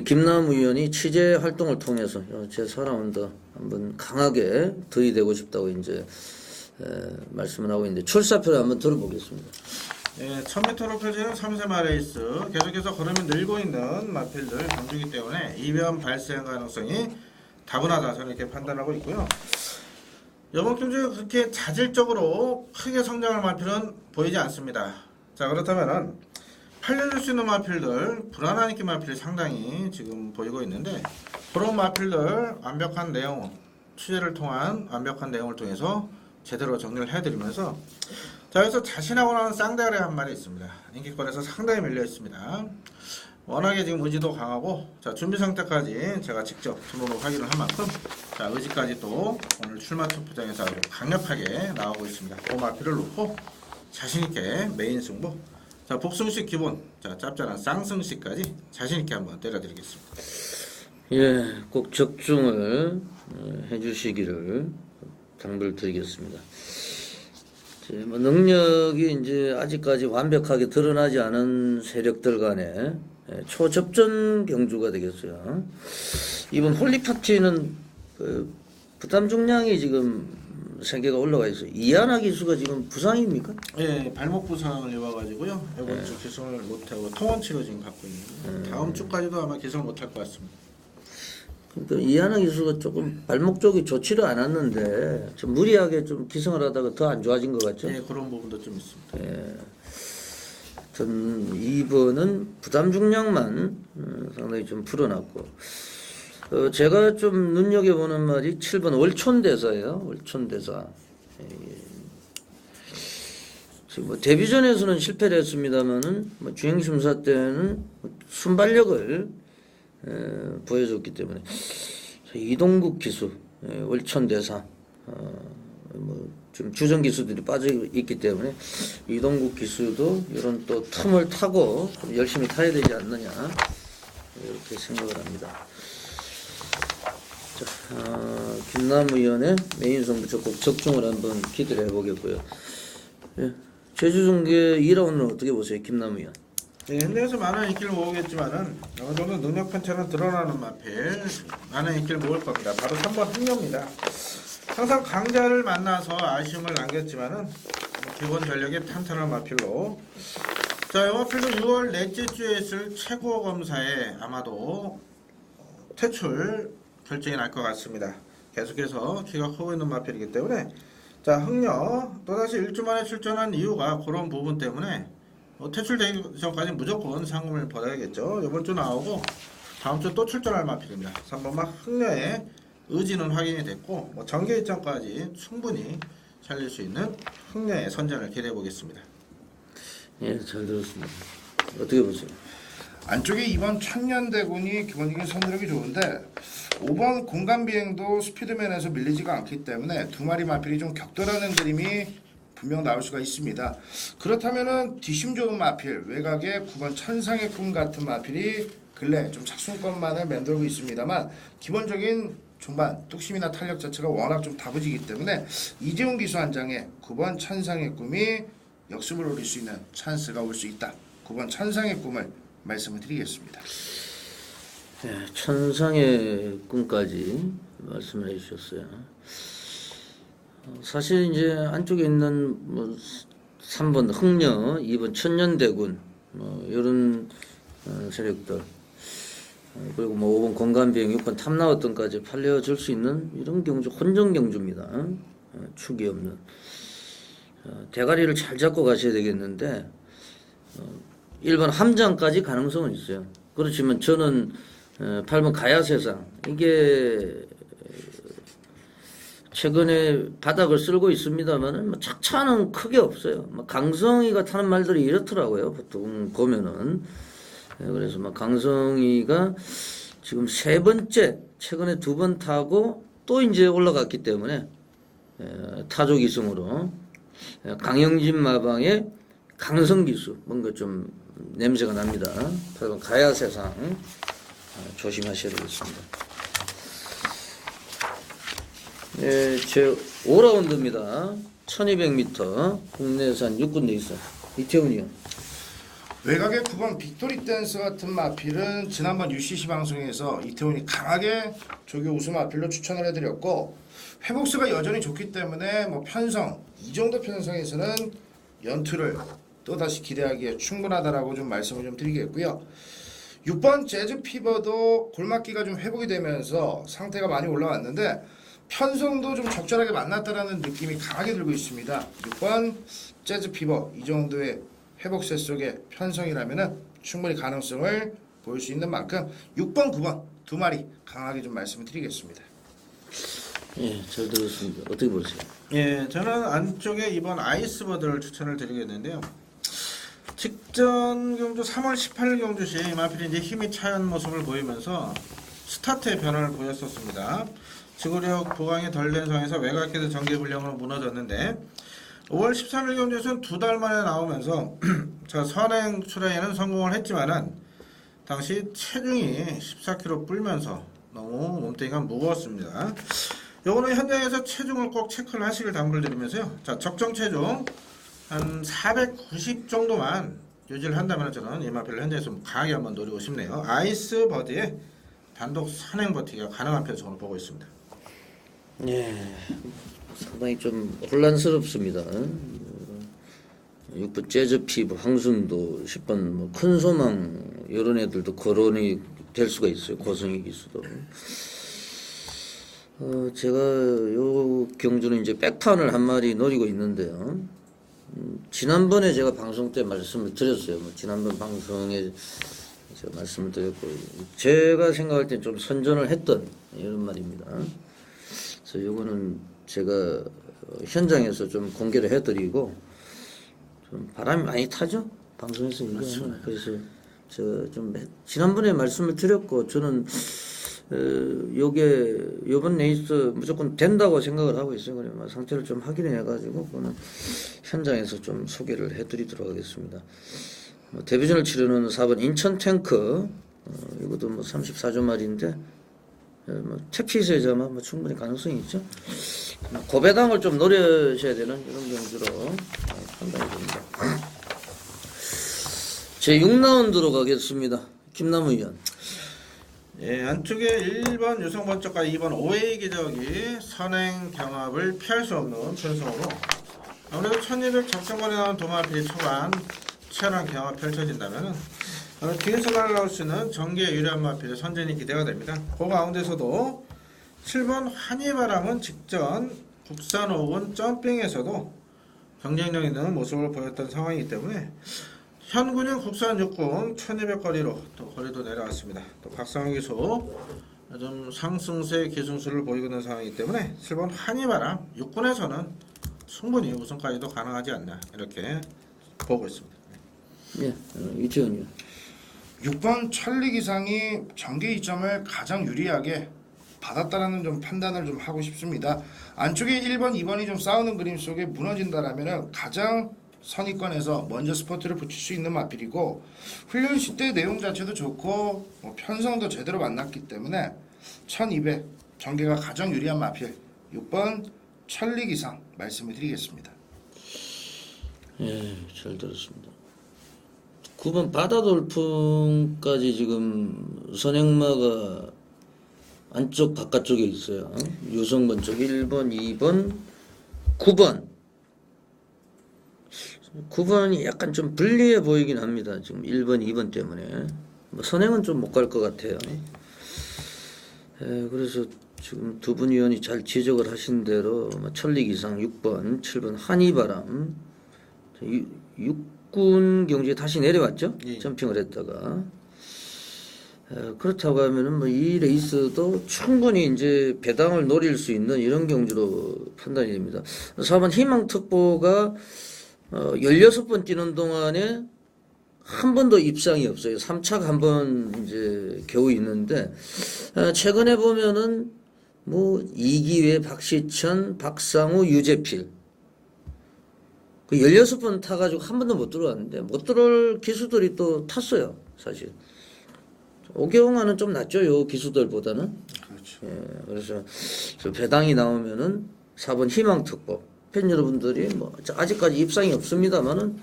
김남우 의원이 취재 활동을 통해서 제 4라운드 한번 강하게 들이대고 싶다고 이제 말씀을 하고 있는데 출사표를 한번 들어보겠습니다. 예, 1000m로 펼치는 3세마 레이스 계속해서 걸음이 늘고 있는 마필들 경주이기 때문에 이변 발생 가능성이 다분하다 저는 이렇게 판단하고 있고요. 이번 경주에 그렇게 자질적으로 크게 성장할 마필은 보이지 않습니다. 자, 그렇다면은 팔려줄 수 있는 마필들, 불안한 인기 마필이 상당히 지금 보이고 있는데 그런 마필들 완벽한 내용, 취재를 통한 완벽한 내용을 통해서 제대로 정리를 해드리면서 자, 여기서 자신하고 나는 쌍대가리 한 마리 있습니다. 인기권에서 상당히 밀려 있습니다. 워낙에 지금 의지도 강하고 자, 준비 상태까지 제가 직접 등록으로 확인을 한 만큼 자, 의지까지 또 오늘 출마 투표장에서 아주 강력하게 나오고 있습니다. 그 마필을 놓고 자신있게 메인 승부 자, 복승식 기본 자, 짭짤한 쌍승식까지 자신있게 한번 때려드리겠습니다. 예, 꼭 적중을 해주시기를 당부드리겠습니다. 뭐 능력이 이제 아직까지 완벽하게 드러나지 않은 세력들 간의 초접전 경주가 되겠어요. 이번 홀리파티는 그 부담 중량이 지금 3개가 올라가 있어요. 이하나 기수가 지금 부상입니까? 예, 발목 부상을 입어가지고요. 이번 주 기승을 못하고 통원치료 지금 갖고 있는 다음 주까지도 아마 기승을 못할 것 같습니다. 그러니까 이하나 기수가 조금 발목 쪽이 좋지를 않았는데 좀 무리하게 좀 기승을 하다가 더 안 좋아진 것 같죠? 예, 그런 부분도 좀 있습니다. 예. 전 2번은 부담 중량만 상당히 좀 풀어놨고 제가 좀 눈여겨보는 말이 7번 월촌대사예요. 월촌대사. 지금 뭐 데뷔전에서는 실패를 했습니다만은 뭐 주행심사 때는 순발력을 보여줬기 때문에 이동국 기수, 월촌대사, 뭐 좀 주전 기수들이 빠져 있기 때문에 이동국 기수도 이런 또 틈을 타고 좀 열심히 타야 되지 않느냐 이렇게 생각을 합니다. 자, 김남우 의원의 메인 승부 꼭 적중을 한번 기대를 해보겠고요. 예, 제주중계 2라운드는 어떻게 보세요, 김남우 의원? 예, 현대에서 많은 인기를 모으겠지만은 어느 정도 능력 편차는 드러나는 마필 많은 인기를 모을 겁니다. 바로 3번 흥녀입니다. 항상 강자를 만나서 아쉬움을 남겼지만은 기본 전력이 탄탄한 마필로 자, 이 마필도 6월 넷째 주에 있을 최고 검사에 아마도 퇴출 결정이 날 것 같습니다. 계속해서 키가 크고 있는 마필이기 때문에 자, 흥녀 또다시 일주 만에 출전한 이유가 그런 부분 때문에 퇴출되기 전까지 무조건 상금을 받아야겠죠. 이번 주 나오고 다음 주 또 출전할 마필입니다. 3번막 흥녀의 의지는 확인이 됐고 뭐 정계 일정까지 충분히 살릴 수 있는 흥녀의 선전을 기대해 보겠습니다. 예, 잘 들었습니다. 어떻게 보세요? 안쪽에 2번 천년대군이 기본적인 선두력이 좋은데 5번 공간비행도 스피드맨에서 밀리지가 않기 때문에 두 마리 마필이 좀 격돌하는 그림이 분명 나올 수가 있습니다. 그렇다면은 뒷심 좋은 마필 외곽에 9번 천상의 꿈 같은 마필이 근래 좀 착순권만을 맴돌고 있습니다만 기본적인 중반 뚝심이나 탄력 자체가 워낙 좀 다부지기 때문에 이재훈 기수 한 장에 9번 천상의 꿈이 역습을 노릴 수 있는 찬스가 올 수 있다. 9번 천상의 꿈을 말씀을 드리겠습니다. 예, 천상의 꿈까지 말씀을 해주셨어요. 사실 이제 안쪽에 있는 뭐 3번 흥녀, 2번 천년대군 이런 세력들 그리고 뭐 5번 공간비행, 6번 탐나왔던까지 팔려줄 수 있는 이런 경주 혼전 경주입니다. 축이 없는 대가리를 잘 잡고 가셔야 되겠는데 1번 함장까지 가능성은 있어요. 그렇지만 저는 8번 가야세상 이게 최근에 바닥을 쓸고 있습니다만은 뭐 착차는 크게 없어요. 뭐 강성이가 타는 말들이 이렇더라고요. 보통 보면은 그래서 막 강성이가 지금 3번째 최근에 2번 타고 또 이제 올라갔기 때문에 타조 기승으로 강영진 마방의 강성 기수 뭔가 좀 냄새가 납니다. 8번 가야 세상 조심하셔야 되겠습니다. 네, 제 5라운드입니다. 1200m 국내산 6군 레이서 이태훈이요. 외곽의 9번 빅토리 댄스 같은 마필은 지난번 UCC 방송에서 이태훈이 강하게 조교 우승 마필로 추천을 해드렸고 회복수가 여전히 좋기 때문에 뭐 편성 이 정도 편성에서는 연투를 또다시 기대하기에 충분하다라고 좀 말씀을 좀 드리겠고요. 6번 재즈 피버도 골맞기가 좀 회복이 되면서 상태가 많이 올라왔는데 편성도 좀 적절하게 만났다라는 느낌이 강하게 들고 있습니다. 6번 재즈 피버 이 정도의 회복세 속의 편성이라면은 충분히 가능성을 보일 수 있는 만큼 6번, 9번 두 마리 강하게 좀 말씀을 드리겠습니다. 예, 잘 들었습니다. 어떻게 보세요? 예, 저는 안쪽에 이번 아이스버드를 추천을 드리겠는데요. 직전 경주 3월 18일 경주 시 마필이 이제 힘이 차연 모습을 보이면서 스타트의 변화를 보였었습니다. 지구력 보강이 덜 된 상황에서 외곽계도 전개불량으로 무너졌는데 5월 13일 경주에서는 2달 만에 나오면서 자 선행 출하에는 성공을 했지만은 당시 체중이 14kg 불면서 너무 몸뚱이가 무거웠습니다. 요거는 현장에서 체중을 꼭 체크를 하시길 당부드리면서요. 자 적정 체중 한 490 정도만 유지를 한다면 저는 이 마필을 현장에서 강하게 한번 노리고 싶네요. 아이스 버디의 단독 선행 버티기가 가능한 편성으로 보고 있습니다. 예, 상당히 좀 혼란스럽습니다. 6번 재즈 피부, 황순도, 10번 뭐 큰 소망 이런 애들도 거론이 될 수가 있어요. 고성희 기수도. 제가 요 경주는 이제 백판을 한 마리 노리고 있는데요. 지난번에 제가 방송 때 말씀을 드렸어요. 뭐 지난번 방송에 제가 말씀을 드렸고, 제가 생각할 땐 좀 선전을 했던 이런 말입니다. 그래서 요거는 제가 현장에서 좀 공개를 해드리고, 좀 바람이 많이 타죠? 방송에서 얘기하면. 그래서 제가 좀 지난번에 말씀을 드렸고, 저는 요게 요번 레이스 무조건 된다고 생각을 하고 있어요. 그러면 상태를 좀 확인해 가지고 그거는 현장에서 좀 소개를 해드리도록 하겠습니다. 데뷔전을 치르는 4번 인천 탱크, 이것도 뭐 34조 말인데 뭐 택시에서 뭐 충분히 가능성이 있죠. 고배당을 좀 노려셔야 되는 이런 경주로 판단이 됩니다. 제 6라운드로 가겠습니다. 김남우 의원. 예, 안쪽에 1번 유성번쩍과 2번 오웨이 기적이 선행 경합을 피할 수 없는 편성으로 아무래도 1200 적정거리 나온 도마필이 초반 치열한 경합 펼쳐진다면 긴 순간을 나올 수 있는 전기에 유리한 마필의 선전이 기대가 됩니다. 그 가운데서도 7번 환희바람은 직전 국산 5군 점핑에서도 경쟁력 있는 모습을 보였던 상황이기 때문에 현군은 국산 6군 1200거리로 또 거리도 내려왔습니다. 또 박상훈 기수 좀 상승세 기승수를 보이고 있는 상황이기 때문에 7번 환희바람 6군에서는 충분히 우승까지도 가능하지 않나 이렇게 보고 있습니다. 예, 이태원 의원. 6번 천리기상이 전개 이점을 가장 유리하게 받았다라는 좀 판단을 좀 하고 싶습니다. 안쪽에 1번, 2번이 좀 싸우는 그림 속에 무너진다라면은 가장 선의권에서 먼저 스포트를 붙일 수 있는 마필이고 훈련시 때 내용 자체도 좋고 뭐 편성도 제대로 만났기 때문에 1200 전개가 가장 유리한 마필 6번 천리기상 말씀을 드리겠습니다. 예, 잘 들었습니다. 9번 바다돌풍까지 지금 선행마가 안쪽 바깥쪽에 있어요. 유성번 쪽 1번, 2번, 9번. 9번이 약간 좀 불리해 보이긴 합니다. 지금 1번, 2번 때문에. 뭐 선행은 좀 못 갈 것 같아요. 그래서 지금 두 분 위원이 잘 지적을 하신 대로 천리기상 6번, 7번 한이바람 6군 경주에 다시 내려왔죠. 예. 점핑을 했다가. 그렇다고 하면은 뭐 이 레이스도 충분히 이제 배당을 노릴 수 있는 이런 경주로 판단이 됩니다. 4번 희망특보가 16번 뛰는 동안에 한 번도 입상이 없어요. 3차가 한 번 이제 겨우 있는데, 최근에 보면은 뭐 이기회, 박시천, 박상우, 유재필. 그 16번 타가지고 한 번도 못 들어왔는데, 못 들어올 기수들이 또 탔어요, 사실. 오경환은 좀 낫죠, 요 기수들보다는. 그렇죠. 예, 그래서 배당이 나오면은 4번 희망특보. 팬 여러분들이 뭐 아직까지 입상이 없습니다만은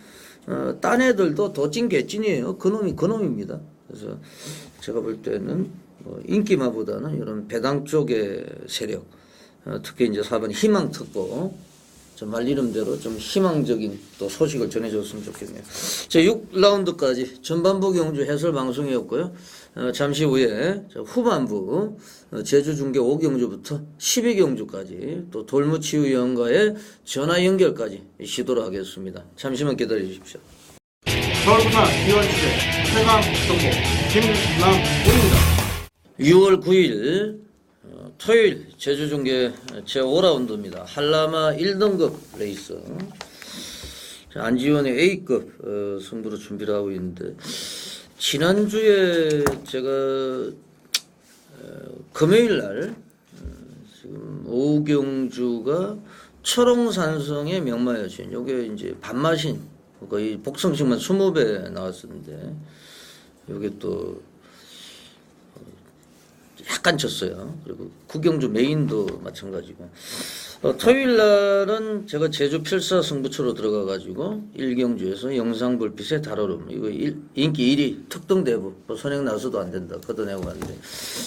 딴 애들도 도찐 개찐이에요. 그놈입니다. 그래서 제가 볼 때는 뭐 인기마보다는 이런 배당 쪽의 세력, 특히 이제 4번 희망특보 좀 말 이름대로 좀 희망적인 또 소식을 전해줬으면 좋겠네요. 자, 6라운드까지 전반부 경주 해설 방송이었고요. 잠시 후에 후반부 제주 중계 5경주부터 12경주까지 또 돌무치유위원과의 전화 연결까지 시도를 하겠습니다. 잠시만 기다려 주십시오. 서울 부산 이원주제 최강 정보 김남훈입니다. 6월 9일 토요일 제주 중계 제5라운드입니다. 한라마 1등급 레이스. 안지원의 A급 승부로 준비를 하고 있는데 지난주에 제가 금요일 날 지금 오경주가 철옹산성의 명마여신 요게 이제 반마신 거의 복성식만 20배 나왔었는데 요게 또 약간 졌어요. 그리고 구경주 메인도 마찬가지고. 토요일 날은 제가 제주 필사 승부처로 들어가가지고 1경주에서 영상불빛의 달오름 이거 인기 1위 특등대부 뭐 선행 나서도 안 된다 걷어내고 갔는데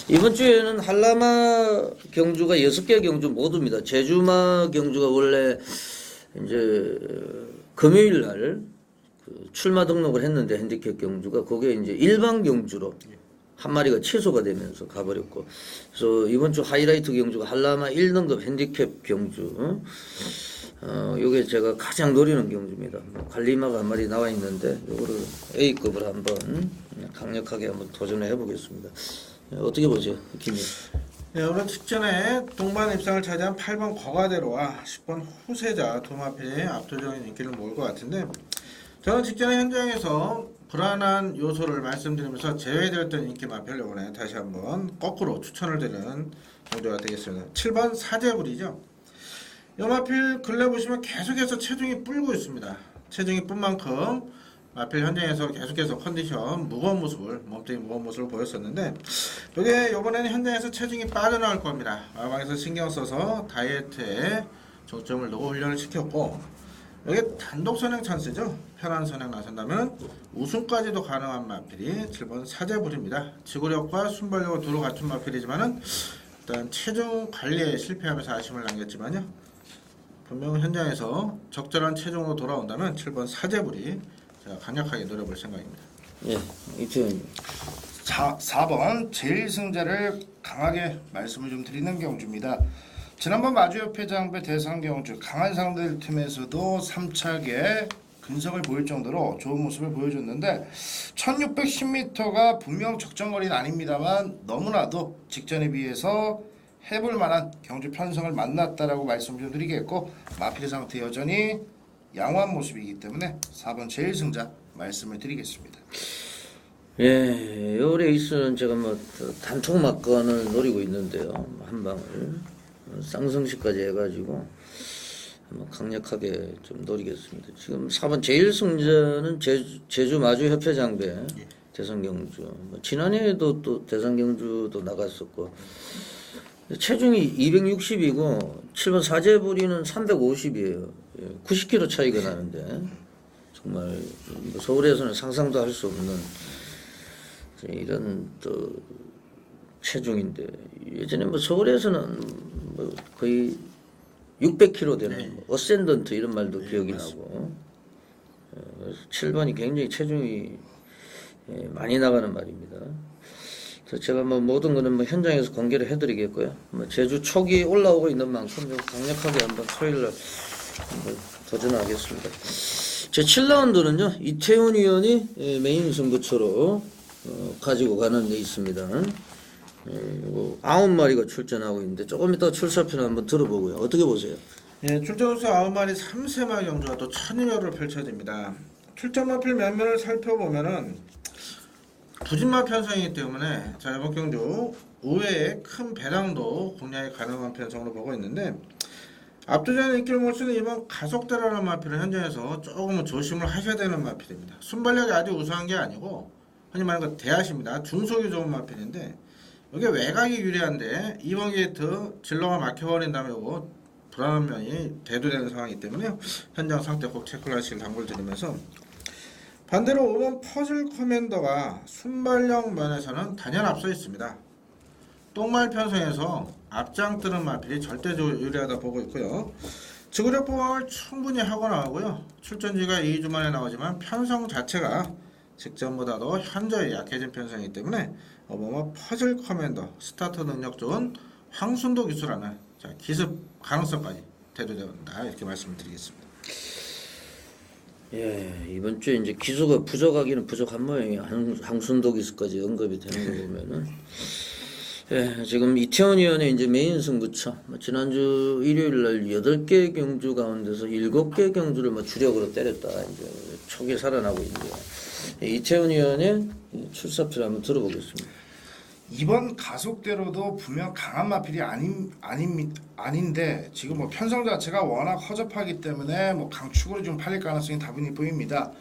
이번 주에는 한라마 경주가 6개 경주 모두입니다. 제주마 경주가 원래 이제 금요일 날 출마 등록을 했는데 핸디캡 경주가 그게 이제 일반 경주로 한 마리가 취소가 되면서 가버렸고, 그래서 이번 주 하이라이트 경주가 한라마 1등급 핸디캡 경주. 요게 제가 가장 노리는 경주입니다. 관리마가 한 마리 나와 있는데, 요거를 A급을 한번 강력하게 한번 도전을 해보겠습니다. 어떻게 보세요, 김이? 네, 오늘 직전에 동반 입상을 차지한 8번 거가대로와 10번 후세자 도마필의 압도적인 인기를 모을 것 같은데, 저는 직전에 현장에서 불안한 요소를 말씀드리면서 제외되었던 인기 마필을 이번에 다시 한번 거꾸로 추천을 드리는 경주가 되겠습니다. 7번 사제불이죠. 이 마필 근래 보시면 계속해서 체중이 불고 있습니다. 체중이 뿐 만큼 마필 현장에서 계속해서 컨디션 무거운 모습을, 몸뚱이 무거운 모습을 보였었는데, 이게 이번에는 현장에서 체중이 빠져나올 겁니다. 마방에서 신경 써서 다이어트에 중점을 두고 훈련을 시켰고, 여기 단독 선행 찬스죠. 편한 선행 나선다면 우승까지도 가능한 마필이 7번 사제불입니다. 지구력과 순발력을 두루 갖춘 마필이지만은 일단 체중 관리에 실패하면서 아쉬움을 남겼지만요. 분명 현장에서 적절한 체중으로 돌아온다면 7번 사제불이 제가 강력하게 노려볼 생각입니다. 예, 이태원님. 4번 제1승자를 강하게 말씀을 좀 드리는 경주입니다. 지난번 마주협회장배 대상경주 강한 상대들 팀에서도 3차게 근성을 보일 정도로 좋은 모습을 보여줬는데 1610m가 분명 적정거리는 아닙니다만 너무나도 직전에 비해서 해볼 만한 경주 편성을 만났다라고 말씀 좀 드리겠고 마필 상태 여전히 양호한 모습이기 때문에 4번 제1승자 말씀을 드리겠습니다. 예, 요 레이스는 제가 뭐 단통 막간을 노리고 있는데요. 한 방을 쌍성시까지 해가지고 한번 강력하게 좀 노리겠습니다. 지금 4번 제1승자는 제주 마주협회장배 대상경주. 뭐 지난해에도 또 대상경주도 나갔었고 체중이 260이고 7번 사제부리는 350이에요. 90kg 차이가 나는데 정말 뭐 서울에서는 상상도 할 수 없는 이런 또 체중인데 예전에 뭐 서울에서는 뭐 거의 600kg 되는 뭐 어센던트 이런 말도 기억이 나고 7번이 굉장히 체중이 많이 나가는 말입니다. 그래서 제가 뭐 모든 거는 뭐 현장에서 공개를 해드리겠고요. 뭐 제주 촉이 올라오고 있는 만큼 좀 강력하게 한번 토요일날 한번 도전하겠습니다. 제 7라운드는요 이태훈 위원이 메인 승부처로 가지고 가는 데 있습니다. 9마리가 출전하고 있는데 조금 이따 출사표를 한번 들어보고요. 어떻게 보세요? 예, 출전 수 9마리 3세마 경주가 또 1200으로 펼쳐집니다. 출전 마필 면면을 살펴보면은 부진마 편성이기 때문에 자 이번 경주 의외의 큰 배당도 공략이 가능한 편성으로 보고 있는데 압도적인 인기를 모을 수 있는 이번 가속대라는 마필은 현장에서 조금은 조심을 하셔야 되는 마필입니다. 순발력이 아주 우수한 게 아니고 흔히 말하는 거 대하십니다. 중속이 좋은 마필인데 이게 외곽이 유리한데 이번 게이트 진로가 막혀버린다면 이거 불안한 면이 대두되는 상황이기 때문에 현장 상태 꼭 체크를 하시길 당부를 드리면서 반대로 5번 퍼즐 커맨더가 순발력 면에서는 단연 앞서 있습니다. 똥말 편성에서 앞장 뜨는 마필이 절대적으로 유리하다 보고 있고요. 지구력 보강을 충분히 하고 나오고요. 출전지가 2주 만에 나오지만 편성 자체가 직전보다도 현저히 약해진 편성이기 때문에 퍼즐 커맨더 스타터 능력 좋은 황순도 기수라는 기습 가능성까지 대두된다 이렇게 말씀을 드리겠습니다. 예, 이번 주에 이제 기수가 부족하기는 부족한 모양이 황순도 기수까지 언급이 되는 거 보면은 예, 지금 이태원 의원의 이제 메인 승부처 지난주 일요일 날 8개 경주 가운데서 7개 경주를 주력으로 때렸다 이제 초기 살아나고 있는데 이태원 의원의 출사표를 한번 들어보겠습니다. 이번 가속대로도 분명 강한 마필이 아닌데 지금 편성 자체가 워낙 허접하기 때문에 강축으로 좀 팔릴 가능성이 다분히 보입니다.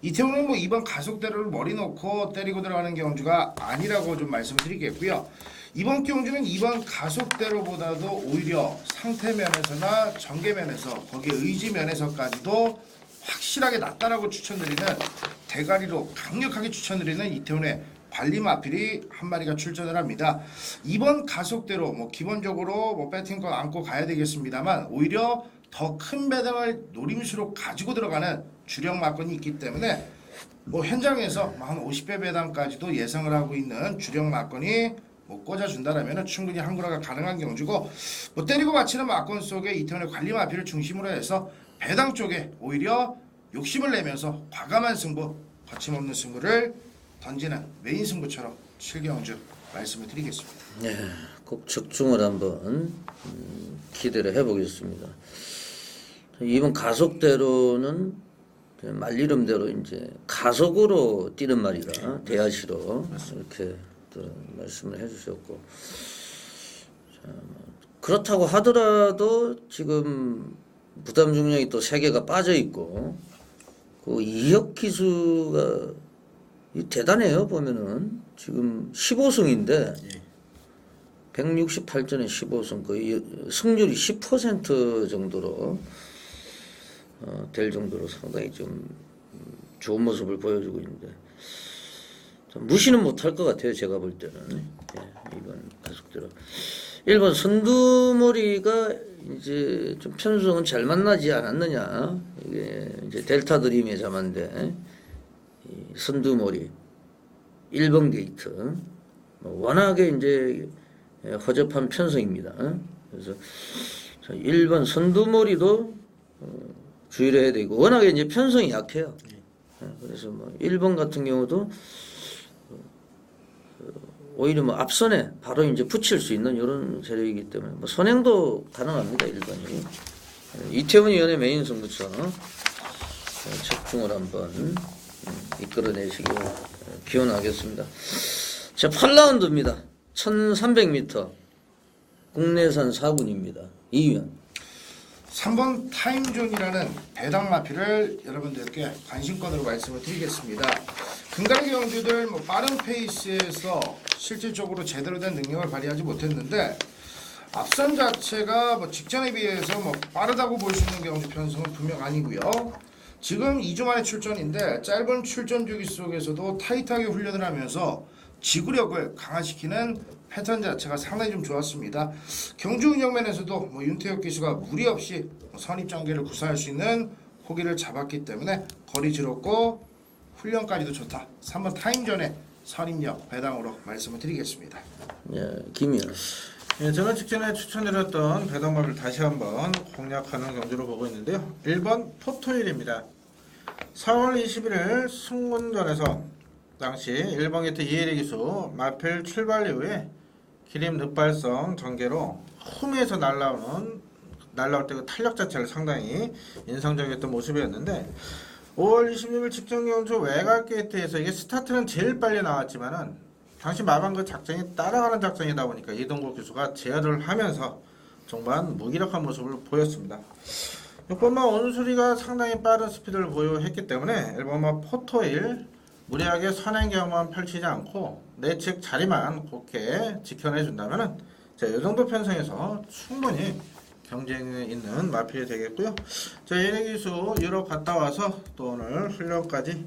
이태원은 이번 가속대로를 머리 놓고 때리고 들어가는 경주가 아니라고 좀 말씀드리겠고요. 이번 경주는 이번 가속대로보다도 오히려 상태 면에서나 전개 면에서 거기에 의지 면에서까지도 확실하게 낫다라고 추천드리는 대가리로 강력하게 추천드리는 이태원의 관리 마필이 한 마리가 출전을 합니다. 이번 가속대로 기본적으로 배팅권 안고 가야 되겠습니다만 오히려 더 큰 배당을 노림수로 가지고 들어가는 주력 마건이 있기 때문에 현장에서 한 50배 배당까지도 예상을 하고 있는 주력 마건이 꽂아준다라면 충분히 한구라가 가능한 경주고 때리고 맞히는 마건 속에 이태원의 관리 마필을 중심으로 해서 배당 쪽에 오히려 욕심을 내면서 과감한 승부, 거침없는 승부를 던지는 메인 승부처럼 7경주 말씀을 드리겠습니다. 네, 꼭 적중을 한번 기대를 해보겠습니다. 이번 가속대로는 말 이름대로 이제 가속으로 뛰는 말이라 대하시로 이렇게 또 말씀을 해주셨고 그렇다고 하더라도 지금 부담 중량이 또 3개가 빠져 있고 그 이혁 기수가 대단해요. 보면은 지금 15승인데 168전에 15승 거의 승률이 10% 정도로 될 정도로 상당히 좀 좋은 모습을 보여주고 있는데 무시는 못할 것 같아요. 제가 볼 때는 이번 가속대로 1번 선두머리가 이제 좀 편성은 잘 만나지 않았느냐. 이게 이제 델타 드림의 자만데 선두머리 1번 게이트 워낙에 이제 허접한 편성입니다. 그래서 1번 선두머리도 주의를 해야 되고 워낙에 이제 편성이 약해요. 그래서 1번 같은 경우도 오히려 앞선에 바로 이제 붙일 수 있는 이런 세력이기 때문에 선행도 가능합니다. 1번이 이태원 의원의 메인 승부처 집중을 한번 이끌어내시길 기원하겠습니다. 자, 8라운드입니다. 1300m 국내산 4군입니다. 이유연 3번 타임존이라는 배당 마필을 여러분들께 관심권으로 말씀을 드리겠습니다. 근간의 경주들 빠른 페이스에서 실질적으로 제대로 된 능력을 발휘하지 못했는데 앞선 자체가 직전에 비해서 빠르다고 볼 수 있는 경주 편성은 분명 아니고요. 지금 2주 만에 출전인데 짧은 출전 주기 속에서도 타이트하게 훈련을 하면서 지구력을 강화시키는 패턴 자체가 상당히 좀 좋았습니다. 경주 운영 면에서도 윤태혁 기수가 무리 없이 선입 전개를 구사할 수 있는 호기를 잡았기 때문에 거리 지롭고 훈련까지도 좋다. 3번 타임전의 선입력 배당으로 말씀을 드리겠습니다. 예, 김이연 저는 직전에 추천드렸던 배당마를 다시 한번 공략하는 경주로 보고 있는데요. 1번 포토일입니다. 4월 21일 승군전에서 당시 1번 게이트 이혜리 기수 마필 출발 이후에 기림 늑발성 전개로 홈에서 날라올 때 그 탄력 자체를 상당히 인상적이었던 모습이었는데 5월 26일 직전 경주 외곽 게이트에서 이게 스타트는 제일 빨리 나왔지만은 당시 마방 그 작전이 따라가는 작전이다 보니까 이동국 기수가 제어를 하면서 정말 무기력한 모습을 보였습니다. 6번마 온수리가 상당히 빠른 스피드를 보유했기 때문에 1번마 포토일 무리하게 선행 경험만 펼치지 않고 내측 자리만 곱게 지켜내준다면은 이 정도 편성에서 충분히 경쟁에 있는 마필이 되겠고요. 이혜리 기수 유럽 갔다 와서 또 오늘 훈련까지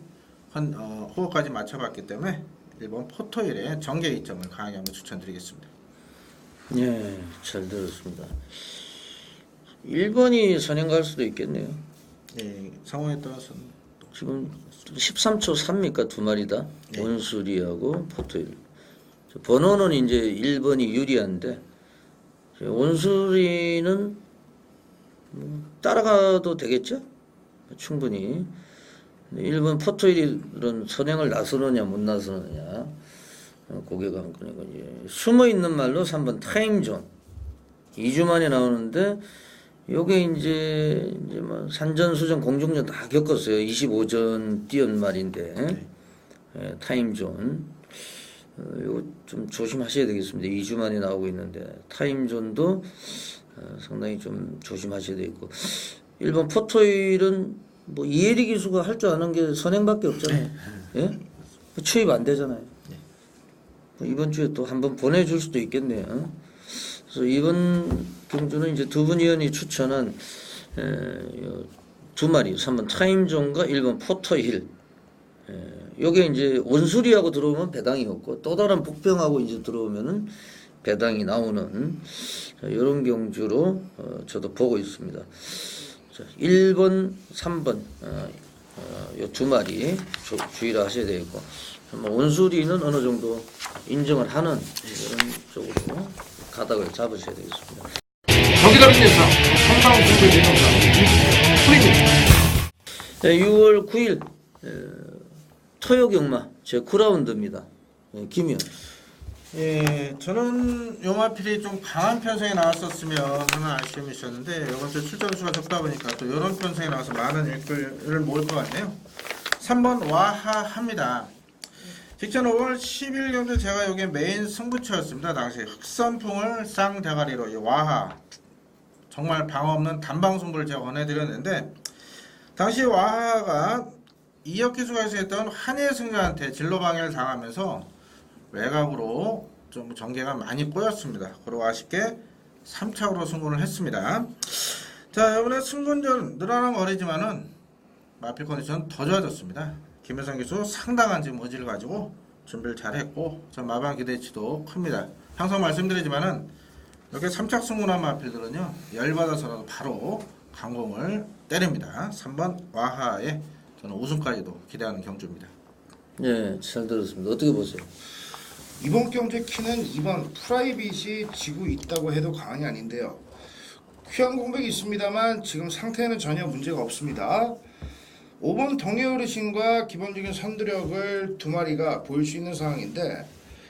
호흡까지 맞춰봤기 때문에 1번 포토일의 전개 이점을 강하게 한번 추천드리겠습니다. 예, 잘 들었습니다. 1번이 선행 갈 수도 있겠네요. 예, 상황에 따라서는 지금 13초 3입니까? 두 마리 다. 네. 온수리하고 포토일. 번호는 이제 1번이 유리한데 온수리는 따라가도 되겠죠? 충분히. 1번 포토일은 선행을 나서느냐 못 나서느냐 고객 관건이고 이제 숨어 있는 말로 3번 타임존 2주 만에 나오는데 요게 이제 뭐 산전수전 공중전 다 겪었어요. 25전 뛰었 말인데 예, 타임존 요거 좀 조심하셔야 되겠습니다. 2주 만에 나오고 있는데 타임존도 상당히 좀 조심하셔야 되겠고 1번 포토일은 뭐 이혜리 기수가 할 줄 아는 게 선행밖에 없잖아요. 예? 취입 안 되잖아요. 뭐 이번 주에 또 한번 보내줄 수도 있겠네요. 그래서 이번 경주는 이제 두 분 위원이 추천한 두 마리, 3번 타임존과 1번 포터힐. 요게 이제 원수리하고 들어오면 배당이 없고 또 다른 복병하고 이제 들어오면은 배당이 나오는 이런 경주로 저도 보고 있습니다. 자, 1번, 3번 요 두 마리 주의를 하셔야 되겠고 원수리는 어느 정도 인정을 하는 이런 쪽으로 가닥을 잡으셔야 되겠습니다. 경기도민에서 선방승부의 대명사 프리입니다. 네, 6월 9일 토요경마 제 9라운드입니다. 김희연. 예, 저는 요마필이 좀 강한 편성에 나왔었으면 하는 아쉬움이 있었는데 이번 주 출전수가 적다 보니까 또 이런 편성에 나와서 많은 일거리를 모을 것 같네요. 3번 와하합니다. 직전 5월 10일 경주 제가 여기 메인 승부처였습니다. 당시 흑선풍을 쌍대가리로 이 와하 정말 방어 없는 단방 승부를 제가 권해드렸는데 당시 와하가 이혁기수가 했던 한예 승자한테 진로 방해를 당하면서 외곽으로 좀 전개가 많이 꼬였습니다. 그리고 아쉽게 3착으로 승부를 했습니다. 자, 이번에 승군전 늘어난 거리지만은 마필 컨디션 더 좋아졌습니다. 김혜성 기수 상당한 지금 의지를 가지고 준비를 잘했고 전 마방 기대치도 큽니다. 항상 말씀드리지만은 이렇게 3착 승부한 마필들은요 열받아서라도 바로 강공을 때립니다. 3번 와하에 저는 우승까지도 기대하는 경주입니다. 네, 잘 들었습니다. 어떻게 보세요? 이번 경주의 키는 2번 프라이빗이 지고 있다고 해도 과언이 아닌데요. 퀴한 공백이 있습니다만 지금 상태에는 전혀 문제가 없습니다. 5번 동해 어르신과 기본적인 선두력을 두 마리가 보일 수 있는 상황인데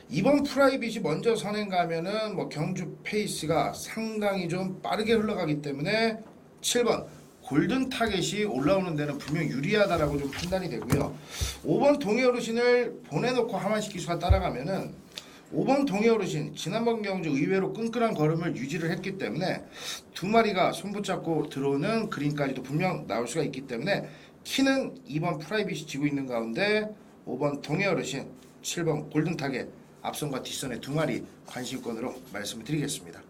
2번 프라이빗이 먼저 선행 가면은 뭐 경주 페이스가 상당히 좀 빠르게 흘러가기 때문에 7번 골든 타겟이 올라오는 데는 분명 유리하다라고 좀 판단이 되고요. 5번 동해 어르신을 보내놓고 하만식 기수가 따라가면은 5번 동해 어르신 지난번 경주 의외로 끈끈한 걸음을 유지를 했기 때문에 두 마리가 손붙잡고 들어오는 그림까지도 분명 나올 수가 있기 때문에 키는 2번 프라이빗이 지고 있는 가운데 5번 동해 어르신, 7번 골든 타겟 앞선과 뒷선의 두 마리 관심권으로 말씀을 드리겠습니다.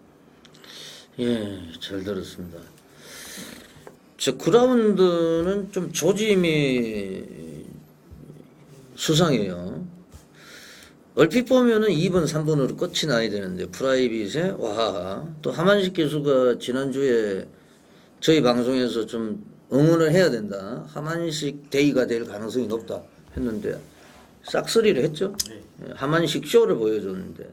예, 잘 들었습니다. 저 9라운드는 좀 조짐이 수상해요. 얼핏 보면은 2번, 3번으로 끝이 나야 되는데 프라이빗에 와, 또 하만식 교수가 지난주에 저희 방송에서 좀 응원을 해야 된다. 하만식 데이가 될 가능성이 높다 했는데 싹쓸이를 했죠. 하만식 쇼를 보여줬는데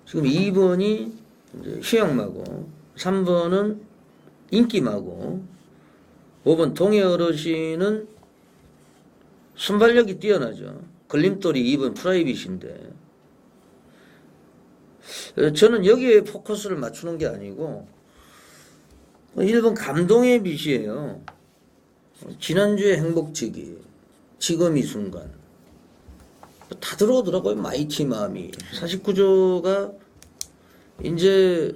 지금 2번이 이제 휴양마고 3번은 인기마고 5번 동해 어르신은 순발력이 뛰어나죠. 걸림돌이 2번 프라이빗인데 저는 여기에 포커스를 맞추는 게 아니고 1번 감동의 빛이에요. 지난주에 행복지기, 지금 이 순간 다 들어오더라고요. 마이티 마음이 49조가 이제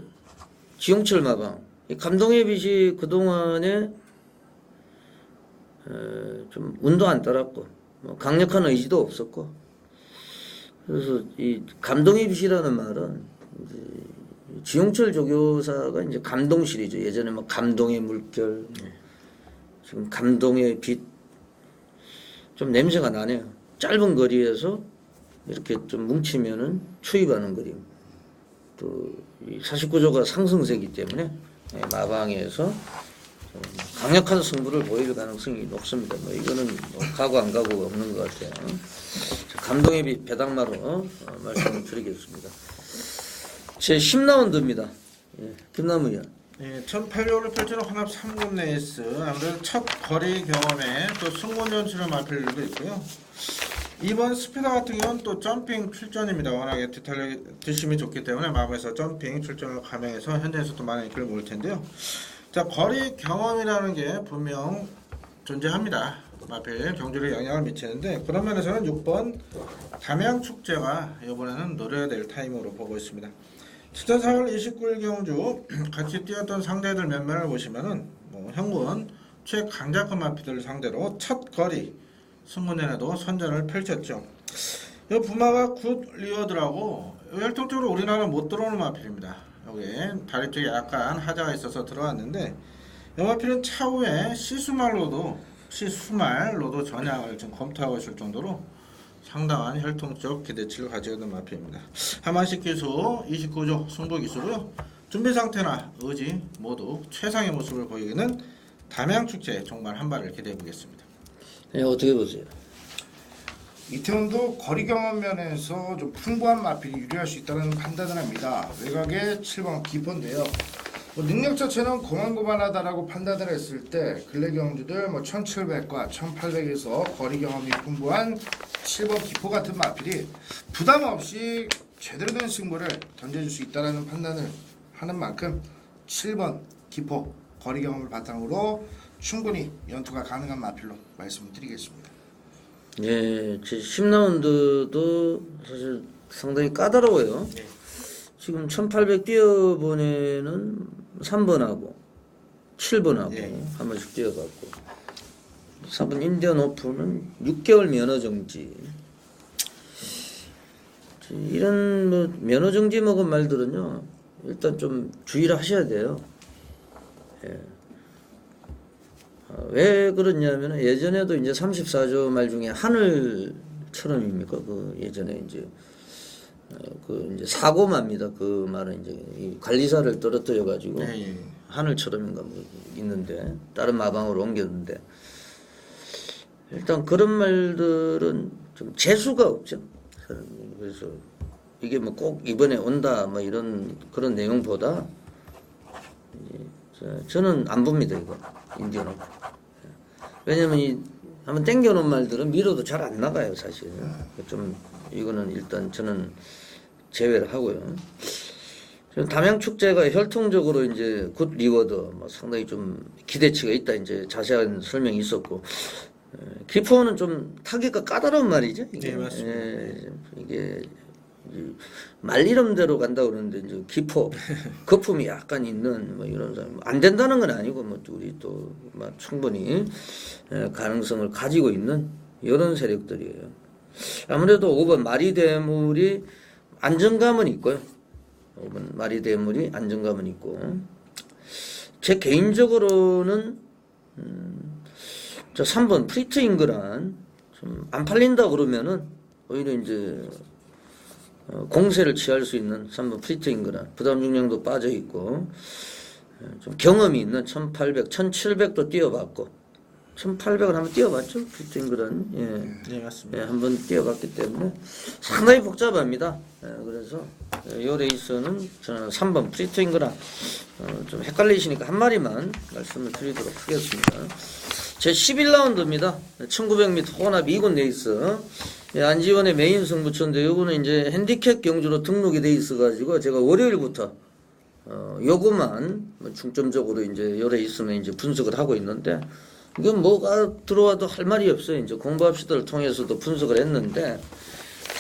지용철 마방 이 감동의 빛이 그동안에 좀 운도 안 따랐고 뭐 강력한 의지도 없었고 그래서 이 감동의 빛이라는 말은 이제 지용철 조교사가 이제 감동실이죠. 예전에 뭐 감동의 물결, 지금 감동의 빛, 좀 냄새가 나네요. 짧은 거리에서 이렇게 좀 뭉치면은 추입하는 그림. 또 이 49조가 상승세기 때문에 마방에서 좀 강력한 승부를 보일 가능성이 높습니다. 뭐 이거는 뭐 가고 안 가고 없는 것 같아요. 자, 감독의 배당마로 말씀을 드리겠습니다. 제 10라운드입니다. 예, 김남우 의원. 예, 1800으로 펼치는 혼합 3군 레이스 아무래도 첫 거리 경험에 또 승무원 연출을 마필도 있고요. 이번 스피더 같은 경우는 또 점핑 출전입니다. 워낙에 뒷심이 좋기 때문에 마음에서 점핑 출전을 감행해서 현장에서 또 많은 인기를 모을 텐데요. 자, 거리 경험이라는 게 분명 존재합니다. 마필 경주에 영향을 미치는데 그런 면에서는 6번 담양축제가 이번에는 노려야 될 타임으로 보고 있습니다. 지난 4월 29일 경주 같이 뛰었던 상대들 몇 면을 보시면은 뭐 현군 최강자급 마필들 상대로 첫 거리 승무원에도 선전을 펼쳤죠. 이 부마가 굿 리워드라고 혈통적으로 우리나라 못 들어오는 마필입니다. 여기에 다리 쪽에 약간 하자가 있어서 들어왔는데 이 마필은 차후에 시수말로도 전향을 좀 검토하고 있을 정도로 상당한 혈통적 기대치를 가지고 있는 마필입니다. 하만식 기수 29조 승부 기수로요. 준비 상태나 의지 모두 최상의 모습을 보이는 담양축제 정말 한 발을 기대해 보겠습니다. 네, 어떻게 보세요? 이태원도 거리 경험 면에서 좀 풍부한 마필이 유리할 수 있다는 판단을 합니다. 외곽에 7번 기포인데요. 능력 자체는 고만고만하다라고 판단을 했을 때 근래 경주들 1700과 1800에서 거리 경험이 풍부한 7번 기포 같은 마필이 부담 없이 제대로 된 승부를 던져줄 수 있다는 판단을 하는 만큼 7번 기포 거리 경험을 바탕으로 충분히 연투가 가능한 마필로 말씀을 드리겠습니다. 예, 제 10라운드도 사실 상당히 까다로워요. 지금 1800 뛰어보내는 3번하고 7번하고 한 번씩 뛰어갔고 4번 인디언 오픈은 6개월 면허 정지. 이런 뭐 면허 정지 먹은 말들은요 일단 좀 주의를 하셔야 돼요. 예. 왜 그러냐면 예전에도 이제 34조 말 중에 하늘처럼입니까? 그 예전에 이제 그 이제 사고마입니다. 그 말은 이제 이 관리사를 떨어뜨려 가지고 하늘처럼인가 뭐 있는데 다른 마방으로 옮겼는데 일단 그런 말들은 좀 재수가 없죠. 그래서 이게 뭐 꼭 이번에 온다 뭐 이런 그런 내용보다 저는 안 봅니다 이거 인디언 오픈. 왜냐면 이 한번 땡겨놓은 말들은 밀어도 잘 안 나가요 사실. 좀 이거는 일단 저는 제외를 하고요. 담양축제가 혈통적으로 이제 굿 리워드 뭐 상당히 좀 기대치가 있다 이제 자세한 설명이 있었고 기포는 좀 타기가 까다로운 말이죠. 이게. 네, 맞습니다. 이게 말 이름대로 간다 그러는데 이제 기포 거품이 약간 있는 뭐 이런 사람 안 된다는 건 아니고 뭐 우리 또 뭐 충분히 가능성을 가지고 있는 이런 세력들이에요. 아무래도 5번 마리대물이 안정감은 있고요. 5번 마리대물이 안정감은 있고 제 개인적으로는 저 3번 프리트 잉그란 좀 안 팔린다 그러면은 오히려 이제 공세를 취할 수 있는 3번 프리트 잉그란 부담 중량도 빠져 있고 좀 경험이 있는 1800, 1700도 뛰어봤고 1800을 한번 뛰어봤죠 프리트 잉그란 네, 맞습니다. 예, 한번 뛰어봤기 때문에 상당히 복잡합니다. 그래서 이 레이스는 저는 3번 프리트 잉그란 좀 헷갈리시니까 한 마리만 말씀을 드리도록 하겠습니다. 제 11라운드입니다. 1900m 혼합 2군 레이스. 안지원의 메인 승부처인데 요거는 이제 핸디캡 경주로 등록이 돼 있어가지고 제가 월요일부터 요거만 중점적으로 이제 요 레이스는 이제 분석을 하고 있는데 이건 뭐가 들어와도 할 말이 없어요. 이제 공부합시다를 통해서도 분석을 했는데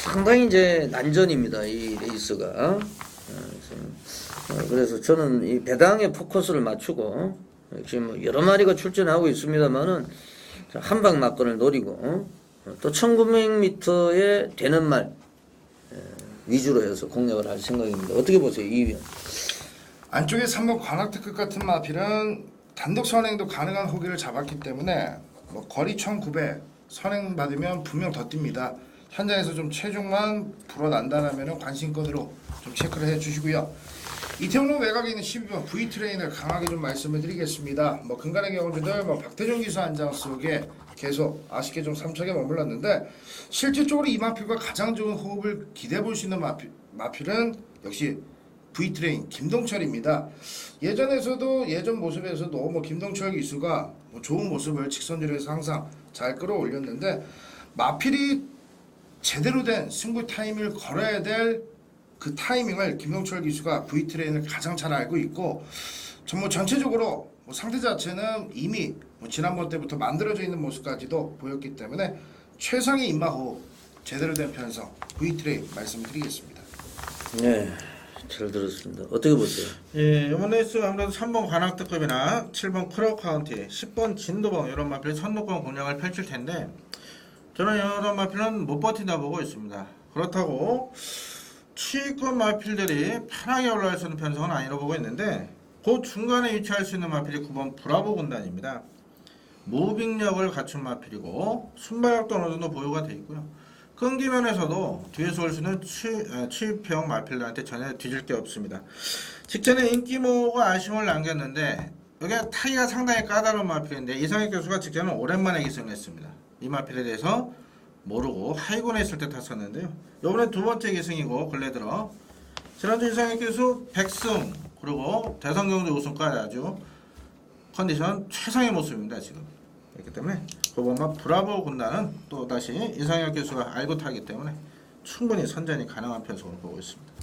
상당히 이제 난전입니다. 이 레이스가. 그래서 저는 이 배당에 포커스를 맞추고 지금 여러 마리가 출전하고 있습니다만은 한방 막건을 노리고 또 1900m에 되는 말 위주로 해서 공략을 할 생각입니다. 어떻게 보세요, 이 위원? 안쪽에 3번 관악특급 같은 마필은 단독 선행도 가능한 호기를 잡았기 때문에 뭐 거리 1900 선행 받으면 분명 더 뜁니다. 현장에서 좀 체중만 불어난다면 관심권으로 좀 체크를 해주시고요. 이태원로 외곽에 있는 12번 V트레인을 강하게 좀 말씀을 드리겠습니다. 뭐 근간의 경주들 박태종 기수 안장 속에 계속 아쉽게 좀 3척에 머물렀는데 실질적으로 이 마필과 가장 좋은 호흡을 기대해 볼 수 있는 마필은 역시 V트레인 김동철입니다. 예전 모습에서도 뭐 김동철 기수가 뭐 좋은 모습을 직선주로에서 항상 잘 끌어올렸는데 마필이 제대로 된 승부 타이밍을 걸어야 될 그 타이밍을 김동철 기수가 V트레인을 가장 잘 알고 있고 뭐 전체적으로 뭐 상태 자체는 이미 뭐 지난번 때부터 만들어져 있는 모습까지도 보였기 때문에 최상의 입마호흡 제대로 된 편성 V트레인 말씀을 드리겠습니다. 네, 잘 들었습니다. 어떻게 보세요? 예, 이번 레이스 아무래도 3번 관악특급이나 7번 크로카운티, 10번 진도봉 이런 마필 선두권 공략을 펼칠 텐데 저는 이런 마필은 못 버틴다 보고 있습니다. 그렇다고 추위권 마필들이 편하게 올라갈 수 있는 편성은 아니라고 보고 있는데 그 중간에 위치할 수 있는 마필이 9번 브라보 군단입니다. 무빙력을 갖춘 마필이고 순발력도 어느 정도 보유가 되어 있고요. 끈기 면에서도 뒤에서 올 수 있는 추입형 마필들한테 전혀 뒤질 게 없습니다. 직전에 인기모가 아쉬움을 남겼는데 여기 타이가 상당히 까다로운 마필인데 이상혁 교수가 직전에 오랜만에 기승을 했습니다. 이 마필에 대해서 모르고 하이곤에 있을 때 탔었는데요. 이번에 두 번째 기승이고 근래 들어 지난주 이상혁 교수 100승 그리고 대성경주 우승까지 아주 컨디션 최상의 모습입니다 지금. 그렇기 때문에 그번만 브라보 군단은 또 다시 이상혁 교수가 알고 타기 때문에 충분히 선전이 가능한 편성으로 보고 있습니다.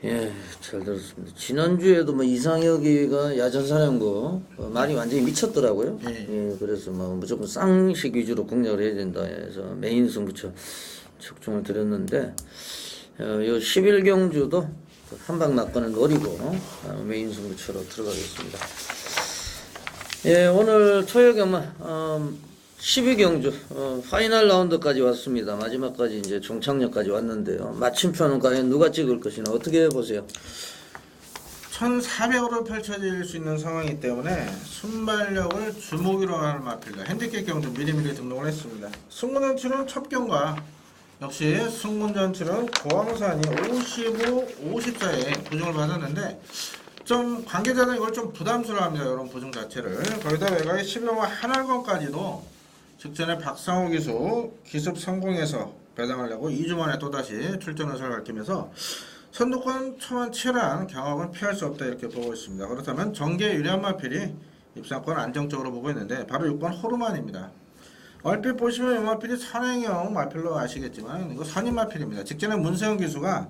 예, 잘 들었습니다. 지난주에도 뭐 이상혁이가 야전사령부 말이 완전히 미쳤더라고요. 예, 그래서 뭐 무조건 쌍식 위주로 공략을 해야 된다 해서 메인 승부처 적중을 드렸는데 요 11경주도 한방 낙관을 노리고 메인 승부처로 들어가겠습니다. 예, 오늘 토요경마 12경주 파이널 라운드까지 왔습니다. 마지막까지 이제 종착역까지 왔는데요. 마침표는 과연 누가 찍을 것이나 어떻게 보세요? 1400으로 펼쳐질 수 있는 상황이기 때문에 순발력을 주목으로 하는 마필들 핸디캡 경주 미리미리 등록을 했습니다. 승군전출은 첩경과 역시 승군전출은 고항산이 55, 54에 부중을 받았는데 좀 관계자는 이걸 좀 부담스러워합니다. 이런 부중 자체를. 거기다 외곽에 11번 한알건까지도 직전에 박상호 기수 기습 성공해서 배당하려고 2주 만에 또다시 출전 의사를 밝히면서 선두권 초반 치열한 경합은 피할 수 없다 이렇게 보고 있습니다. 그렇다면 정계 유리한 마필이 입상권 안정적으로 보고 있는데 바로 6번 호르만입니다. 얼핏 보시면 이 마필이 선행형 마필로 아시겠지만 이거 선임 마필입니다. 직전에 문세영 기수가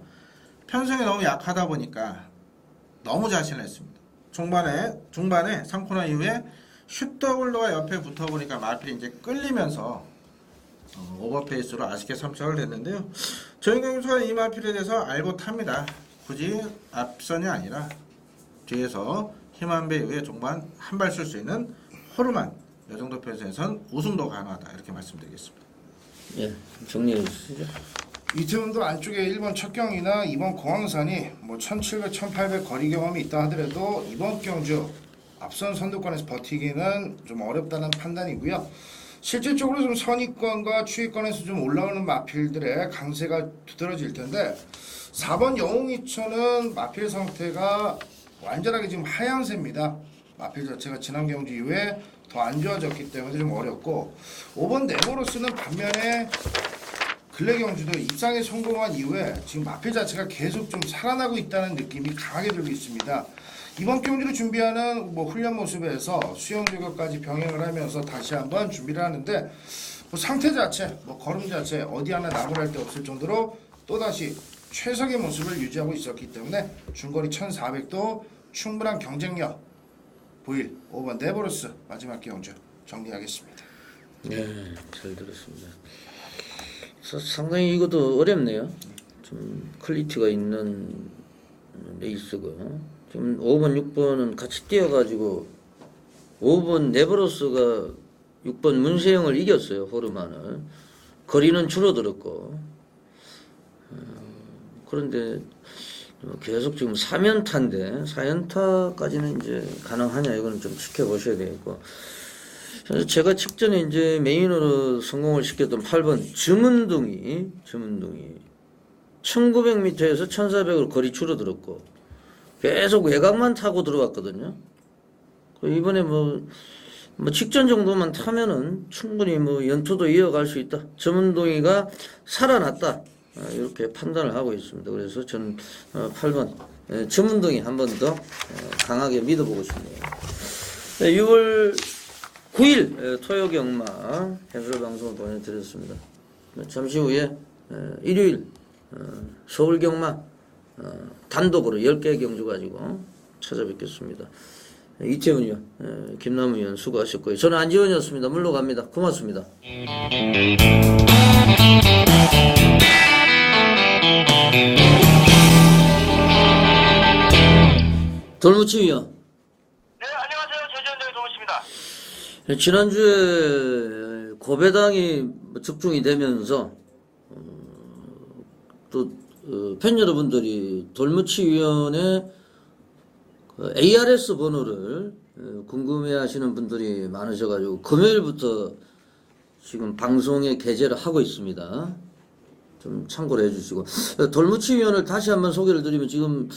편성이 너무 약하다 보니까 너무 자신을 했습니다. 중반에 3코너 이후에 슛더블로가 옆에 붙어보니까 마필이 이제 끌리면서 오버페이스로 아쉽게 3착을 했는데요. 조인경 선수가 이 마필에 대해서 알고 탑니다. 굳이 앞선이 아니라 뒤에서 힘한 배 이후에 종반 한 발 쓸 수 있는 호르만 이 정도 편에선 우승도 가능하다 이렇게 말씀드리겠습니다. 예, 정리해 주시죠. 이태원도 안쪽에 1번 척경이나 2번 공항산이 뭐 1700, 1800 거리 경험이 있다 하더라도 이번 경주 앞선 선두권에서 버티기는 좀 어렵다는 판단이고요. 실질적으로 좀 선위권과 추위권에서 좀 올라오는 마필들의 강세가 두드러질 텐데 4번 영웅이천은 마필 상태가 완전하게 지금 하향세입니다. 마필 자체가 지난 경주 이후에 더 안 좋아졌기 때문에 좀 어렵고 5번 네모로스는 반면에 근래 경주도 입상에 성공한 이후에 지금 마필 자체가 계속 좀 살아나고 있다는 느낌이 강하게 들고 있습니다. 이번 경주를 준비하는 뭐 훈련 모습에서 수영 조교까지 병행을 하면서 다시 한번 준비를 하는데 뭐 상태 자체, 뭐 걸음 자체 어디 하나 나무랄 데 없을 정도로 또다시 최상의 모습을 유지하고 있었기 때문에 중거리 1400도 충분한 경쟁력 보일 5번 네버로스 마지막 경주 정리하겠습니다. 네, 잘 들었습니다. 상당히 이것도 어렵네요. 좀 퀄리티가 있는 레이스고 지금 5번, 6번은 같이 뛰어가지고 5번 네버로스가 6번 문세영을 이겼어요. 호르만을. 거리는 줄어들었고 그런데 계속 지금 4연타인데 4연타까지는 이제 가능하냐 이거는 좀 지켜보셔야 되겠고 제가 직전에 이제 메인으로 성공을 시켰던 8번 주문둥이 1900m에서 1400으로 거리 줄어들었고 계속 외곽만 타고 들어왔거든요. 이번에 뭐 직전 정도만 타면은 충분히 뭐 연투도 이어갈 수 있다. 전문동이가 살아났다. 이렇게 판단을 하고 있습니다. 그래서 저는 8번 전문동이 한 번 더 강하게 믿어보고 싶네요. 6월 9일 토요경마 해설방송을 보내드렸습니다. 잠시 후에 일요일 서울경마 단독으로 10개 경주 가지고 찾아뵙겠습니다. 이태훈 의원, 김남우 의원 수고하셨고요. 저는 안지원이었습니다. 물러갑니다. 고맙습니다. 돌무치 의원. 네, 안녕하세요. 제주현장의 도무치입니다. 지난주에 고배당이 적중이 되면서 또 팬 여러분들이 돌무치 위원의 ARS 번호를 궁금해하시는 분들이 많으셔가지고 금요일부터 지금 방송에 게재를 하고 있습니다. 좀 참고를 해주시고 돌무치 위원을 다시 한번 소개를 드리면 지금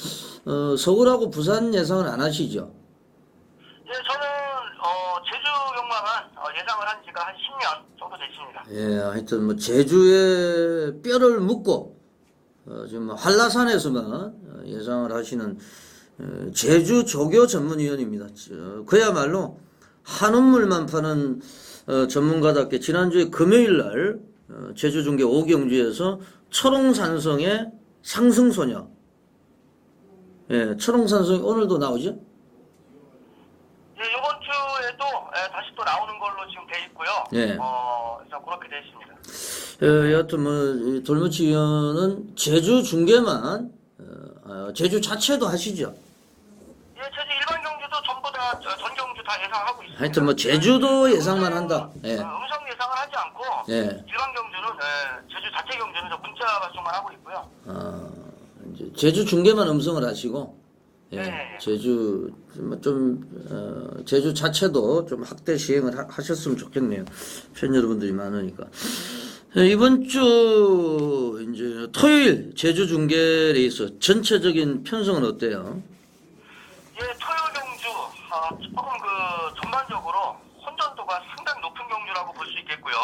서울하고 부산 예상은 안 하시죠? 예, 저는 제주 경마만 예상을 한 지가 한 10년 정도 됐습니다. 예, 하여튼 뭐 제주에 뼈를 묻고 지금 한라산에서만 예상을 하시는 제주 조교 전문위원입니다. 그야말로 한우물만 파는 전문가답게 지난주에 금요일날 제주 중계 5경주에서 철옹산성의 상승소녀, 예, 철옹산성이 오늘도 나오죠? 예, 이번 주에도 다시 또 나오는 걸로 지금 돼 있고요. 예. 그래서 그렇게 돼 있습니다. 여하튼 뭐 돌무치 위원은 제주 중계만 제주 자체도 하시죠? 예, 제주 일반 경주도 전부 다 전 경주 다 예상하고 있습니다. 하여튼 뭐 제주도 예상만 한다. 예. 음성 예상을 하지 않고 예. 일반 경주는 제주 자체 경주는 문자 발송만 하고 있고요. 이제 제주 중계만 음성을 하시고, 예. 네. 제주 제주 자체도 좀 확대 시행을 하셨으면 좋겠네요. 팬 여러분들이 많으니까. 이번 주 이제 토요일 제주 중계 레이스 전체적인 편성은 어때요? 예, 토요 경주 조금 전반적으로 혼전도가 상당히 높은 경주라고 볼 수 있겠고요.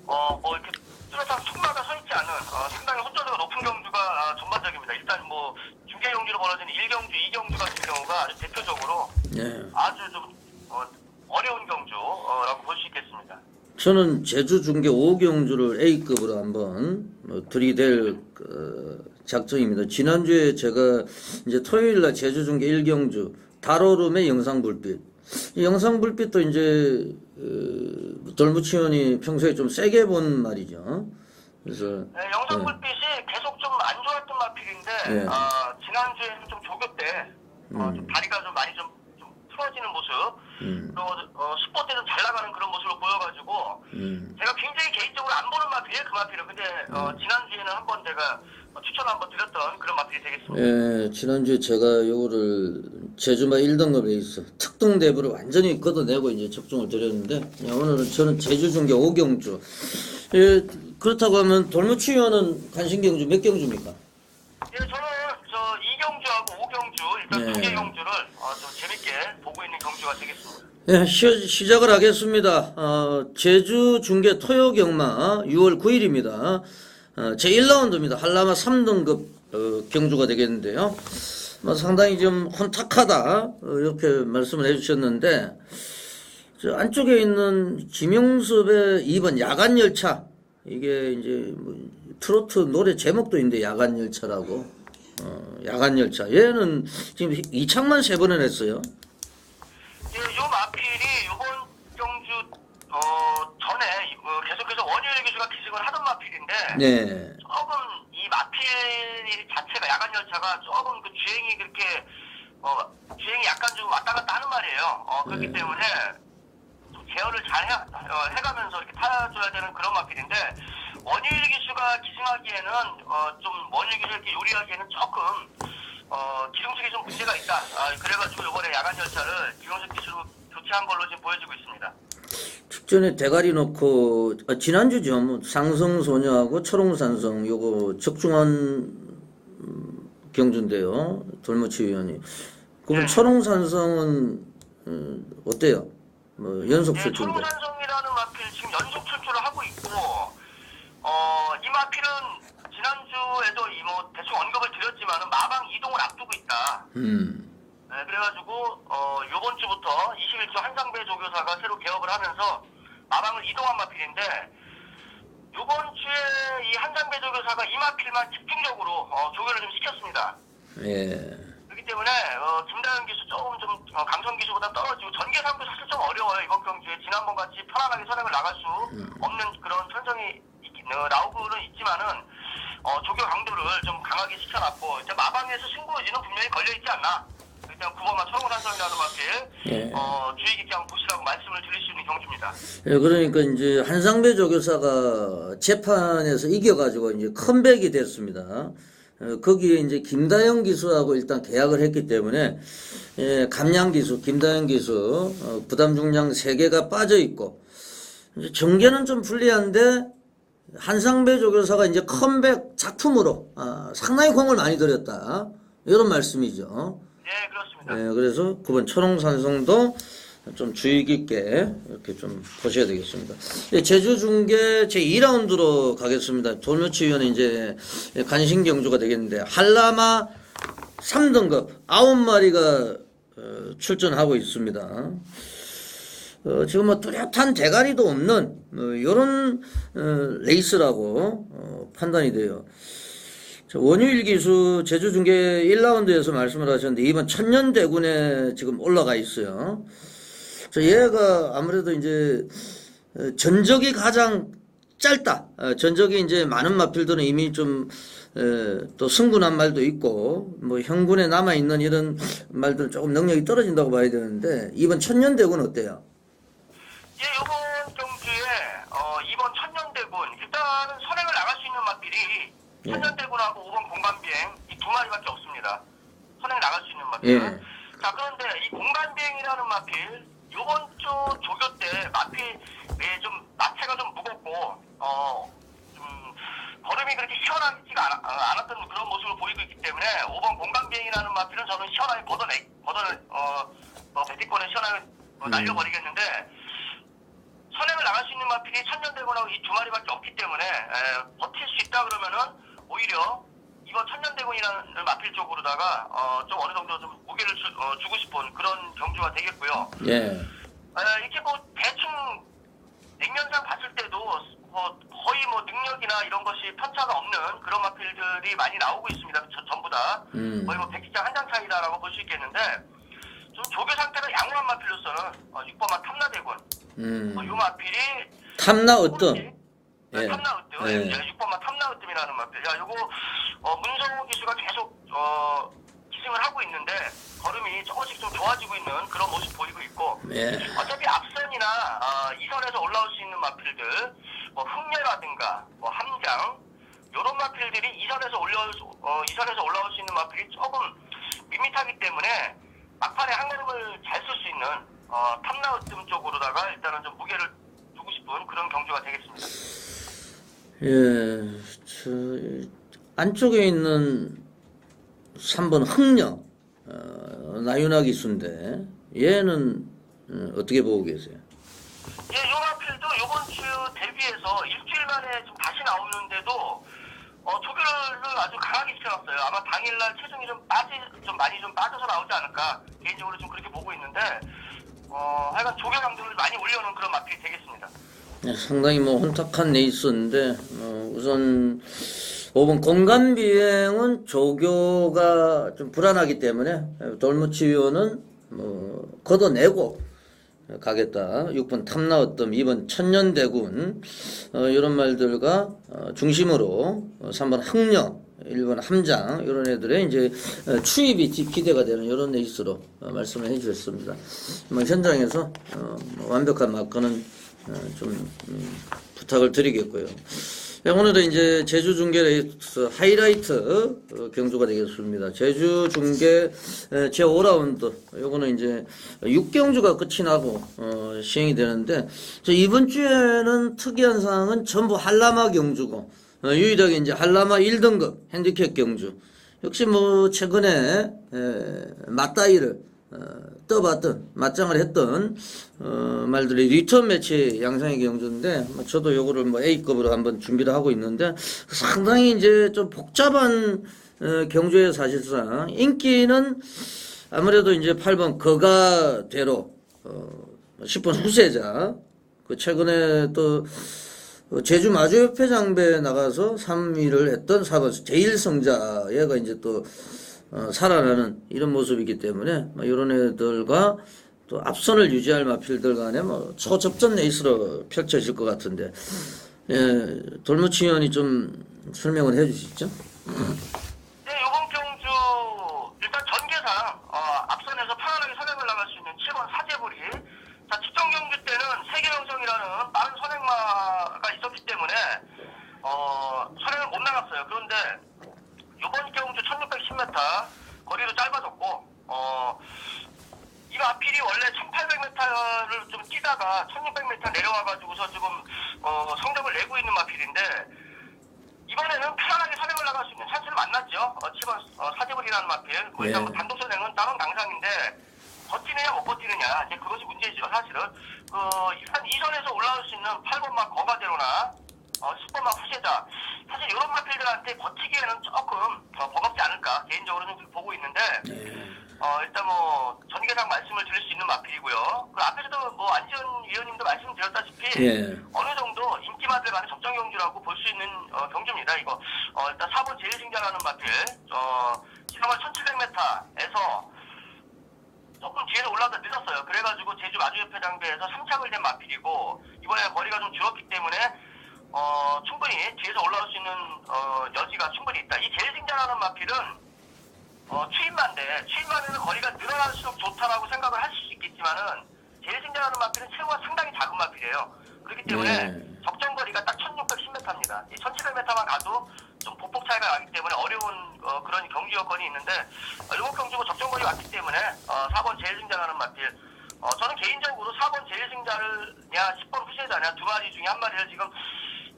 이렇게 뚜렷한 속마가 서 있지 않은 상당히 혼전도가 높은 경주가 전반적입니다. 일단 뭐 중계 경주로 벌어지는 1경주, 2경주 같은 경우가 아주 대표적으로 예. 아주 좀 어려운 경주라고 볼 수 있겠습니다. 저는 제주 중계 5경주를 A급으로 한번 들이댈 작정입니다. 지난주에 제가 이제 토요일날 제주 중계 1경주 달오름의 영상불빛. 이 영상불빛도 이제 돌무치 의원이 평소에 좀 세게 본 말이죠. 그래서 네, 영상 불빛이 계속 좀 안 좋았던 마필인데 예. 지난주에는 좀 조교 때 좀 다리가 좀 많이 좀 풀어지는 모습 또 스포 때도 잘 나가는 그런 모습을 보여가지고 제가 굉장히 개인적으로 안 보는 마필이에요, 그 마필은. 근데 지난주에는 한번 제가 추천 한번 드렸던 그런 마필이 되겠습니다. 예, 지난주에 제가 요거를 제주마 1등급 레이스 특등 대부를 완전히 걷어내고 이제 적중을 드렸는데, 오늘은 저는 제주 중계 5경주. 예, 그렇다고 하면 돌무치 의원은 관심경주 몇 경주입니까? 예, 저는 2경주하고 5경주 일단 네. 2개 경주를 좀 재밌게 보고 있는 경주가 되겠습니다. 예, 시작을 하겠습니다. 제주 중계 토요 경마 6월 9일입니다. 제 1라운드입니다. 한라마 3등급 경주가 되겠는데요. 뭐 상당히 좀 혼탁하다 이렇게 말씀을 해주셨는데, 저 안쪽에 있는 김용섭의 2번 야간열차, 이게 이제 뭐 트로트 노래 제목도 있는데 야간열차라고. 야간열차, 얘는 지금 이창만 3번을 했어요. 예, 요 마필이 이번 경주 전에 계속해서 원효일 교수가 기승을 하던 마필인데 네. 조금 이 마필 자체가 야간 열차가 조금 그 주행이 그렇게 주행이 약간 좀 왔다 갔다 하는 말이에요. 그렇기 때문에 좀 제어를 잘 해가면서 이렇게 타줘야 되는 그런 마필인데 원효일 기수가 기승하기에는 좀 원효일 기수 이렇게 요리하기에는 조금 기동력이 좀 문제가 있다. 그래가지고 이번에 야간 열차를 김용석 기수로 교체한 걸로 지금 보여지고 있습니다. 직전에 대가리 놓고 지난주죠. 뭐 상성소녀하고 철옹산성 요거 적중한 경주인데요. 돌무치 위원이. 그럼 네. 천홍산성은 어때요? 뭐 연속 예, 출주인데. 천호산성이라는 마필 지금 연속 출주를 하고 있고, 이 마필은 지난주에도 뭐 대충 언급을 드렸지만은 마방 이동을 앞두고 있다. 네, 그래가지고 요번 주부터 21조 한상배 조교사가 새로 개업을 하면서 마방을 이동한 마필인데, 요번 주에 이 한상배 조교사가 이 마필만 집중적으로 조교를 좀 시켰습니다. 예. 그렇기 때문에 김다현 기수 조금 좀 강성 기수보다 떨어지고 전개상도 사실 좀 어려워요. 이번 경주에 지난번 같이 편안하게 선행을 나갈 수 없는 그런 편성이 나오고는 있지만은 조교 강도를 좀 강하게 시켜놨고 이제 마방에서 승부 의지는 분명히 걸려 있지 않나. 일단 9번만 천홍산성이라는 마필 예. 주의 깊게 한번 보시라고 말씀을 드릴 수 있는 경주입니다. 예, 그러니까 이제 한상배 조교사가 재판에서 이겨가지고 이제 컴백이 됐습니다. 거기에 이제 김다영 기수하고 일단 계약을 했기 때문에 예, 감량 기수, 김다영 기수 부담 중량 3개가 빠져 있고 이제 정계는 좀 불리한데 한상배 조교사가 이제 컴백 작품으로 상당히 공을 많이 들였다 이런 말씀이죠. 네, 그렇습니다. 예, 그래서 9번 천홍산성도 좀 주의 깊게 이렇게 좀 보셔야 되겠습니다. 예, 제주 중계 제 2라운드로 가겠습니다. 돌무치 위원은 이제 간신 경주가 되겠는데 한라마 3등급 9마리가 출전하고 있습니다. 지금 뭐 뚜렷한 대가리도 없는 이런 레이스라고 판단이 돼요. 원유일 기수 제주 중계 1라운드에서 말씀을 하셨는데 이번 천년대군에 지금 올라가 있어요. 얘가 아무래도 이제 전적이 가장 짧다. 전적이 이제 많은 마필들은 이미 좀 또 승군한 말도 있고 뭐 형군에 남아 있는 이런 말들은 조금 능력이 떨어진다고 봐야 되는데 이번 천년대군 어때요? 예, 이번 경주에 이번 천년대군 일단은 선행을 나갈 수 있는 마필이 천년대군하고 5번 공간비행 이 2마리밖에 없습니다. 선행 나갈 수 있는 마필. 예. 자, 그런데 이 공간비행이라는 마필 요번 주 조교 때 마필 좀 마체가 좀 무겁고 좀 걸음이 그렇게 시원하지가 않았던 그런 모습을 보이고 있기 때문에 5번 공간비행이라는 마필은 저는 시원하게 배티권에 시원하게 날려버리겠는데 선행을 나갈 수 있는 마필이 천년대군하고 이 2마리밖에 없기 때문에 버틸 수 있다 그러면은 오히려 이번 천년대군이라는 마필 쪽으로다가 좀 어느 정도 좀 무게를 주고 싶은 그런 경주가 되겠고요. 예. 이렇게 뭐 대충 냉면상 봤을 때도 거의 뭐 능력이나 이런 것이 편차가 없는 그런 마필들이 많이 나오고 있습니다. 전부 다 거의 뭐 100기장 한 장 차이다라고 볼 수 있겠는데 좀 조교 상태가 양호한 마필로서는 6번만 탐나대군 이 마필이 탐나 어떤? 네, 탐나으뜸. 예. 6번만 탐나으뜸이라는 마필. 야, 요거 문성호 기수가 계속 기승을 하고 있는데 걸음이 조금씩 좀 좋아지고 있는 그런 모습 보이고 있고. 예. 어차피 앞선이나 2선에서 올라올 수 있는 마필들, 뭐 흥녀라든가 뭐 함장 요런 마필들이 2선에서 올라올 수 있는 마필이 조금 밋밋하기 때문에 막판에 한 걸음을 잘 쓸 수 있는 탐나으뜸 쪽으로다가 일단은 좀 무게를 두고 싶은 그런 경주가 되겠습니다. 예, 안쪽에 있는 3번 흥녀, 나윤아 기수인데, 얘는 어떻게 보고 계세요? 예, 요 마필도 요번 주 데뷔해서 일주일 만에 좀 다시 나오는데도, 조교를 아주 강하게 시켜놨어요. 아마 당일날 체중이 좀 많이 빠져서 나오지 않을까, 개인적으로 좀 그렇게 보고 있는데, 하여간 조교 강도를 많이 올려놓은 그런 마필이 되겠습니다. 네, 상당히 뭐 혼탁한 레이스인데 우선 5번 공간비행은 조교가 좀 불안하기 때문에 돌무치 위원은 걷어내고 가겠다. 6번 탐나어뜸, 2번 천년대군 이런 말들과 중심으로 3번 흥녀, 1번 함장 이런 애들의 이제 추입이 기대가 되는 이런 레이스로 말씀을 해주셨습니다. 현장에서 완벽한 마크는 좀 부탁을 드리겠고요. 오늘은 이제 제주 중계 레이스 하이라이트 경주가 되겠습니다. 제주 중계 제 5라운드 요거는 이제 6경주가 끝이 나고 시행이 되는데 이번 주에는 특이한 사항은 전부 한라마 경주고 유일하게 이제 한라마 1등급 핸디캡 경주 역시 뭐 최근에 맞다이를 떠봤던 맞짱을 했던 말들이 리턴 매치 양상의 경주인데 뭐 저도 요거를 뭐 A급으로 한번 준비를 하고 있는데 상당히 이제 좀 복잡한 경주에 사실상 인기는 아무래도 이제 8번 거가대로 10번 후세자 그 최근에 또 제주 마주협회 장배에 나가서 3위를 했던 4번 제1성자 얘가 이제 또 살아나는 이런 모습이기 때문에 이런 애들과 또 앞선을 유지할 마필들 간에 뭐 초접전 레이스로 펼쳐질 것 같은데 예, 돌무치 의원이 좀 설명을 해주시죠. 네, 이번 경주 일단 전개상 앞선에서 편안하게 선행을 나갈 수 있는 7번 사제불이 자 측정 경주 때는 세계 형성이라는 빠른 선행마가 있었기 때문에 선행을 못 나갔어요. 그런데 이번 경주 1610m 거리도 짧아졌고 이 마필이 원래 1800m를 좀 뛰다가 1600m 내려와가지고서 지금 성적을 내고 있는 마필인데 이번에는 편안하게 선행을 나갈 수 있는 찬스를 만났죠. 7번 사제불이라는 마필. 일단 뭐 단독 선행은 다른 강상인데 버티느냐 못 버티느냐 이제 그것이 문제죠. 사실은 일단 2선에서 올라올 수 있는 8번 막 거가대로나 10번 막 후세자 사실 이런 마필들한테 버티기에는 조금 버겁지 않을까 개인적으로는 보고 있는데 일단 뭐 전개상 말씀을 드릴 수 있는 마필이고요. 그 앞에서도 뭐 안지현 위원님도 말씀드렸다시피 어느 정도 인기마들 간의 적정 경주라고 볼 수 있는 경주입니다. 이거 일단 4번 제일승자라는 마필 지상월 1700m에서 조금 뒤에서 올라가다 늦었어요. 그래가지고 제주 마주협회 장배에서 3착을 된 마필이고 이번에 거리가 좀 줄었기 때문에 충분히 뒤에서 올라올 수 있는 여지가 충분히 있다. 이 제일승자라는 마필은 추임마인데는 거리가 늘어날수록 좋다라고 생각을 하실 수 있겠지만은 제일승자라는 마필은 체구가 상당히 작은 마필이에요. 그렇기 때문에 적정 거리가 딱 1610m입니다. 이 1700m만 가도 좀 보폭 차이가 나기 때문에 어려운 그런 경주 여건이 있는데 이번 경주가 적정 거리 왔기 때문에 4번 제일승자라는 마필 저는 개인적으로 4번 제일승자를냐 10번 후세자냐 두 마리 중에 한 마리를 지금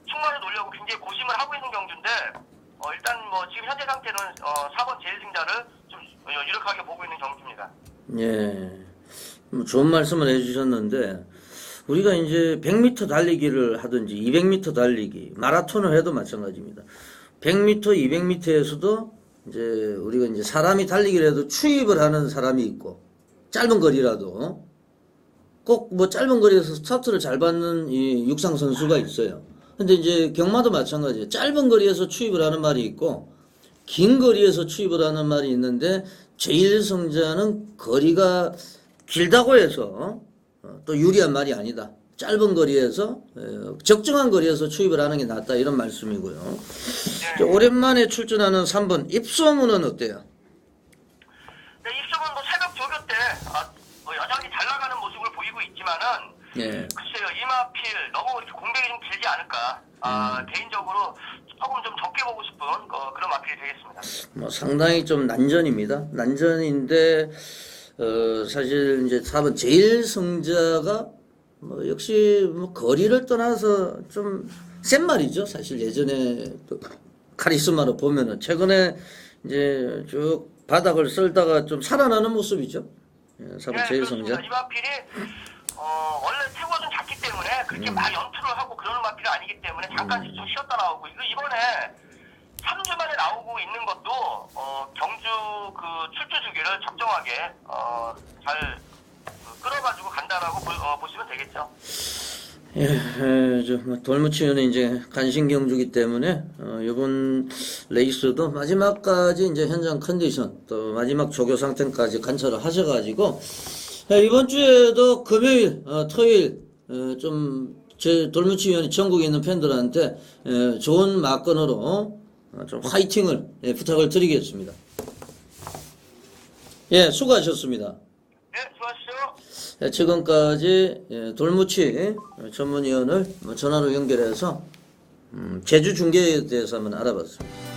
충만을 놓으려고 굉장히 고심을 하고 있는 경주인데 일단 뭐 지금 현재 상태는 4번 제일승자를 좀 유력하게 보고 있는 경주입니다. 예, 뭐 좋은 말씀을 해주셨는데 우리가 이제 100m 달리기를 하든지 200m 달리기, 마라톤을 해도 마찬가지입니다. 100m, 200m에서도 이제 우리가 이제 사람이 달리기를 해도 추입을 하는 사람이 있고 짧은 거리라도 꼭 뭐 짧은 거리에서 스타트를 잘 받는 이 육상 선수가 있어요. 근데 이제 경마도 마찬가지예요. 짧은 거리에서 추입을 하는 말이 있고 긴 거리에서 추입을 하는 말이 있는데 제1성자는 거리가 길다고 해서 또 유리한 말이 아니다. 짧은 거리에서 적정한 거리에서 추입을 하는 게 낫다 이런 말씀이고요. 오랜만에 출전하는 3번 입소문은 어때요? 네, 입소문 뭐 새벽 조교 때 뭐 여전히 잘 나가는 모습을 보이고 있지만은 글쎄요 이 마필 너무 이렇게 공백이 좀 길지 않을까. 개인적으로 조금 좀 적게 보고 싶은 그런 마필이 되겠습니다. 뭐 상당히 좀 난전입니다. 난전인데 사실 이제 4번 제일성자가 뭐 역시 뭐 거리를 떠나서 좀 센 말이죠. 사실 예전에 또 카리스마로 보면은 최근에 이제 쭉 바닥을 쓸다가 좀 살아나는 모습이죠. 4번 제일성자. 이 마필이 원래 체구가 좀 작기 때문에 그렇게 막 연투를 하고 그러는 마필이 아니기 때문에 잠깐씩 좀 쉬었다 나오고 이번에 3주 만에 나오고 있는 것도 경주 그 출주 주기를 적정하게 잘 끌어가지고 간다라고 보시면 되겠죠. 돌무치 의원은 이제 간신 경주기 때문에 이번 레이스도 마지막까지 이제 현장 컨디션 또 마지막 조교 상태까지 관찰을 하셔가지고 이번 주에도 금요일, 토요일 좀 제 돌무치 의원이 전국에 있는 팬들한테 좋은 막건으로 좀 화이팅을 부탁을 드리겠습니다. 예, 수고하셨습니다. 네, 수고하십시오. 지금까지 돌무치 전문위원을 전화로 연결해서 제주 중계에 대해서 한번 알아봤습니다.